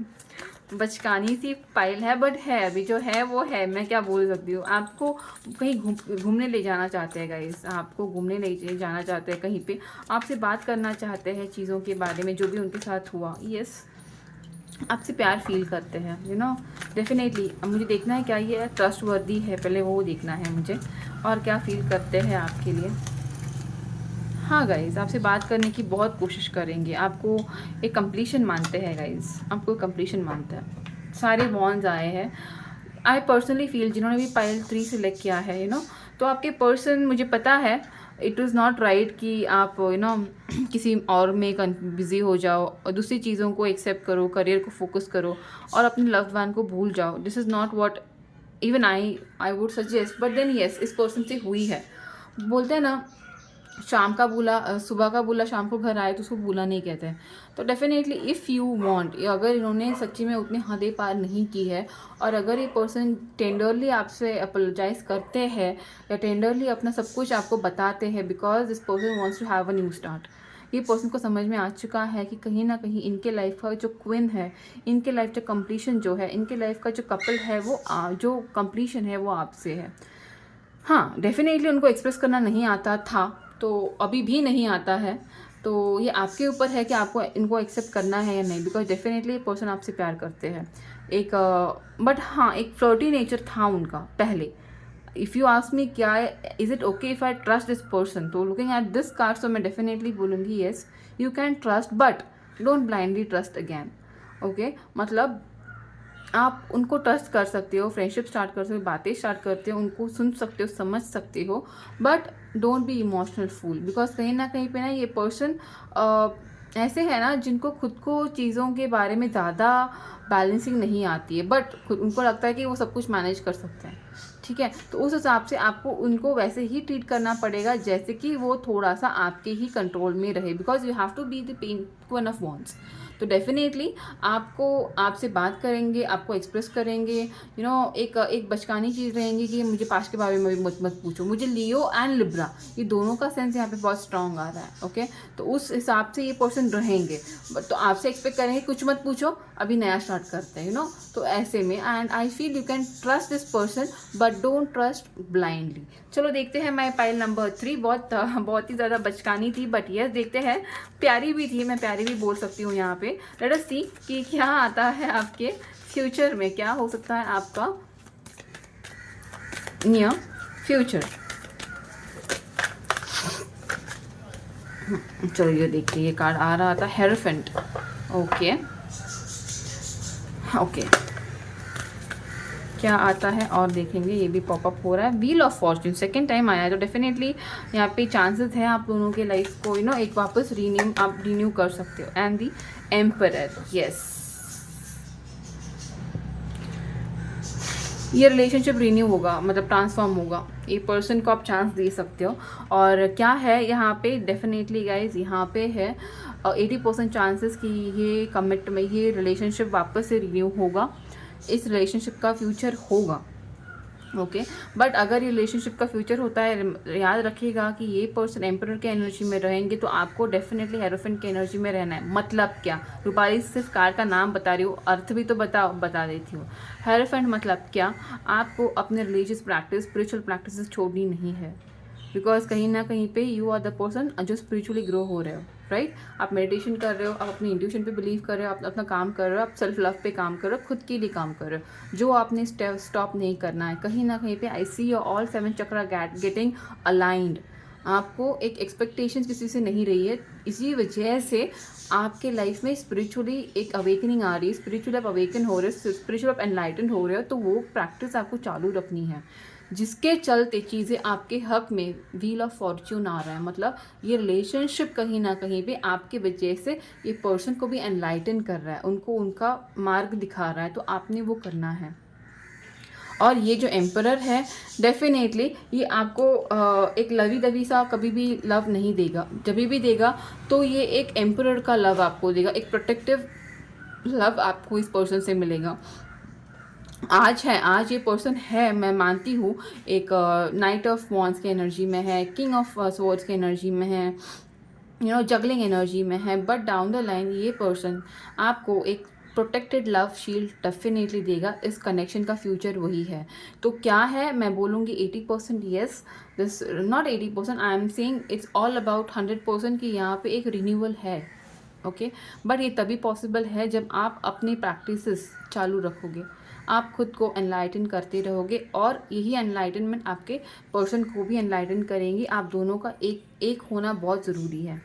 बचकानी सी फाइल है, बट है अभी जो है वो है, मैं क्या बोल सकती हूँ। आपको कहीं घूमने ले जाना चाहते हैं गाइस, आपको घूमने ले जाना चाहते हैं कहीं पे, आपसे बात करना चाहते हैं चीज़ों के बारे में जो भी उनके साथ हुआ। यस, आपसे प्यार फील करते हैं, यू नो, डेफिनेटली। अब मुझे देखना है क्या ये ट्रस्ट वर्दी है, पहले वो देखना है मुझे, और क्या फील करते हैं आपके लिए। हाँ गाइज़, आपसे बात करने की बहुत कोशिश करेंगे, आपको एक कंप्लीशन मानते हैं गाइज़, आपको कंप्लीशन मानते हैं। सारे वॉन्स आए हैं। आई पर्सनली फील जिन्होंने भी पाइल 3 सेलेक्ट किया है, यू नो, तो आपके पर्सन, मुझे पता है इट इज़ नॉट राइट कि आप यू नो किसी और में बिज़ी हो जाओ और दूसरी चीज़ों को एक्सेप्ट करो, करियर को फोकस करो और अपने लव्ड वन को भूल जाओ। This is not what even I would suggest, but then yes, इस पर्सन से हुई है। बोलते हैं ना, शाम का बुला सुबह का बुला शाम को घर आए तो उसको बुला नहीं कहते हैं। तो डेफिनेटली इफ़ यू वांट, अगर इन्होंने सच्ची में उतनी हदें पार नहीं की है, और अगर ये पर्सन टेंडरली आपसे अपोलोजाइज करते हैं या टेंडरली अपना सब कुछ आपको बताते हैं, because this person wants to have a new start. ये पर्सन को समझ में आ चुका है कि कहीं ना कहीं इनके लाइफ का जो क्वीन है, इनके लाइफ का कंप्लीशन जो है, इनके लाइफ का जो कपल है, वो जो कंप्लीशन है वो आपसे है। हाँ डेफिनेटली उनको एक्सप्रेस करना नहीं आता था, तो अभी भी नहीं आता है, तो ये आपके ऊपर है कि आपको इनको एक्सेप्ट करना है या नहीं, बिकॉज डेफिनेटली ये पर्सन आपसे प्यार करते हैं। एक बट हाँ, एक फ्लर्टी नेचर था उनका पहले। इफ़ यू आस्क मी क्या is it okay if I trust this person, तो looking at this card so मैं डेफिनेटली बोलूँगी yes you can trust, but don't blindly trust again. Okay, मतलब आप उनको ट्रस्ट कर सकते हो, फ्रेंडशिप स्टार्ट कर सकते हो, बातें स्टार्ट करते हो, उनको सुन सकते हो, समझ सकते हो, but don't be emotional fool, because कहीं ना कहीं पे ना ये पर्सन ऐसे है ना जिनको खुद को चीज़ों के बारे में ज़्यादा बैलेंसिंग नहीं आती है, बट खुद उनको लगता है कि वो सब कुछ मैनेज कर सकते हैं, ठीक है। तो उस हिसाब से आपको उनको वैसे ही ट्रीट करना पड़ेगा जैसे कि वो थोड़ा सा आपके ही कंट्रोल में रहे, because you have to be the queen of wands. तो डेफिनेटली आपको आपसे बात करेंगे, आपको एक्सप्रेस करेंगे, एक बचकानी चीज़ रहेंगी कि मुझे पास्ट के बारे में भी मत पूछो। मुझे लियो एंड लिब्रा ये दोनों का सेंस यहाँ पे बहुत स्ट्रांग आ रहा है। ओके, तो उस हिसाब से ये पर्सन रहेंगे। तो आपसे एक्सपेक्ट करेंगे कुछ मत पूछो, अभी नया स्टार्ट करते हैं, तो ऐसे में and I feel you can trust this person but don't trust blindly. चलो देखते हैं माई पाइल नंबर 3। बहुत ही ज़्यादा बचकानी थी, बट यस देखते हैं, प्यारी भी थी, मैं प्यारी भी बोल सकती हूँ यहाँ पे। लेट अस सी कि क्या आता है आपके फ्यूचर में, क्या हो सकता है आपका नियर फ्यूचर। चलो ये देखिए, ये कार्ड आ रहा था हेरोफेंट। ओके ओके, क्या आता है और देखेंगे। ये भी पॉपअप हो रहा है, wheel of Fortune second time आया है, तो डेफिनेटली यहाँ पे चांसेस है आप दोनों के लाइफ को एक वापस आप रिन्यू कर सकते हो। एंड दी एम्परर, यस, ये रिलेशनशिप रिन्यू होगा, मतलब ट्रांसफॉर्म होगा। ये पर्सन को आप चांस दे सकते हो। और क्या है यहाँ पे, डेफिनेटली गाइज यहाँ पे है 80% चांसेस कि ये कमिट में ये रिलेशनशिप वापस से रिन्यू होगा, इस रिलेशनशिप का फ्यूचर होगा। ओके, बट अगर ये रिलेशनशिप का फ्यूचर होता है, याद रखिएगा कि ये पर्सन एम्परर के एनर्जी में रहेंगे, तो आपको डेफिनेटली हेरोफेंट के एनर्जी में रहना है। मतलब क्या, रूपाली सिर्फ कार का नाम बता रही हूँ, अर्थ भी तो बता देती हूँ। हेरोफेंट मतलब क्या, आपको अपने रिलीजियस प्रैक्टिस, स्पिरिचुअल प्रैक्टिस छोड़नी नहीं है। बिकॉज कहीं ना कहीं पे यू आर द पर्सन जो स्पिरिचुअली ग्रो हो रहे हो, राइट। आप मेडिटेशन कर रहे हो, आप अपनी इंट्यूशन पे बिलीव कर रहे हो, आप अपना काम कर रहे हो, आप सेल्फ लव पे काम कर रहे हो, खुद के लिए काम कर रहे हो। जो आपने स्टॉप नहीं करना है। कहीं ना कहीं पे I see your all 7 chakra getting aligned. आपको एक एक्सपेक्टेशन किसी से नहीं रही है, इसी वजह से आपके लाइफ में स्पिरिचुअली एक अवेकनिंग आ रही है, स्पिरिचुअल आप अवेकन हो रहे हो, स्पिरिचुअल आप एनलाइटन हो रहे हो, तो वो प्रैक्टिस आपको चालू रखनी है, जिसके चलते चीज़ें आपके हक में व्हील ऑफ फॉर्च्यून आ रहा है। मतलब ये रिलेशनशिप कहीं ना कहीं पे आपके वजह से ये पर्सन को भी एनलाइटन कर रहा है, उनको उनका मार्ग दिखा रहा है, तो आपने वो करना है। और ये जो एम्परर है, डेफिनेटली ये आपको एक लवी दवी सा कभी भी लव नहीं देगा। जब भी देगा तो ये एक एम्परर का लव आपको देगा, एक प्रोटेक्टिव लव आपको इस पर्सन से मिलेगा। आज ये पर्सन है, मैं मानती हूँ, एक नाइट ऑफ वॉन्ड्स की एनर्जी में है, किंग ऑफ स्वॉर्ड्स की एनर्जी में है, जगलिंग एनर्जी में है, बट डाउन द लाइन ये पर्सन आपको एक प्रोटेक्टेड लव शील्ड डेफिनेटली देगा। इस कनेक्शन का फ्यूचर वही है। तो क्या है, मैं बोलूँगी 80% yes, this not 80%, I am saying it's all about 100% कि यहाँ पे एक रिन्यूअल है। ओके, बट ये तभी पॉसिबल है जब आप अपनी प्रैक्टिसेस चालू रखोगे, आप खुद को एनलाइटन करते रहोगे, और यही एनलाइटनमेंट आपके पर्सन को भी एनलाइटन करेंगी। आप दोनों का एक होना बहुत ज़रूरी है,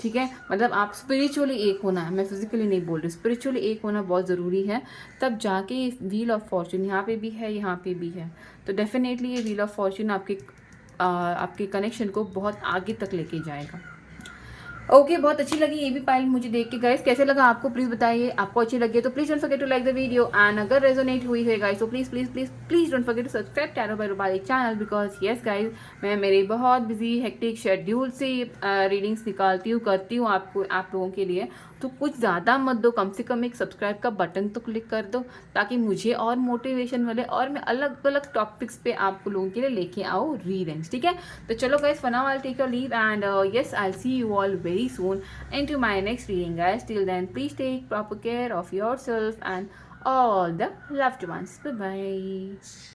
ठीक है। मतलब आप स्पिरिचुअली एक होना है, मैं फिजिकली नहीं बोल रही, स्पिरिचुअली एक होना बहुत ज़रूरी है, तब जाके व्हील ऑफ फॉर्च्यून यहाँ पे भी है, यहाँ पे भी है। तो डेफिनेटली ये व्हील ऑफ फॉर्च्यून आपके कनेक्शन को बहुत आगे तक लेके जाएगा। ओके, बहुत अच्छी लगी ये भी पाइल मुझे देख के। गाइस कैसे लगा आपको प्लीज़ बताइए। आपको अच्छी लगी तो please don't forget to like the video, and अगर रेजोनेट हुई है गाइस तो please please please please don't forget to subscribe tarot by Rupali channel, because yes guys मैं मेरे बहुत बिजी हेक्टिक शेड्यूल से रीडिंग्स निकालती हूँ, करती हूँ आप लोगों के लिए। तो कुछ ज़्यादा मत दो, कम से कम एक सब्सक्राइब का बटन तो क्लिक कर दो, ताकि मुझे और मोटिवेशन मिले और मैं अलग अलग टॉपिक्स पे आप लोगों के लिए लेके आऊँ रीडिंग्स, ठीक है। तो चलो guys, for now I will take your leave, and yes, I'll see you all very soon into my next reading guys. Till then, please take proper care of yourself and all the loved ones. Bye bye.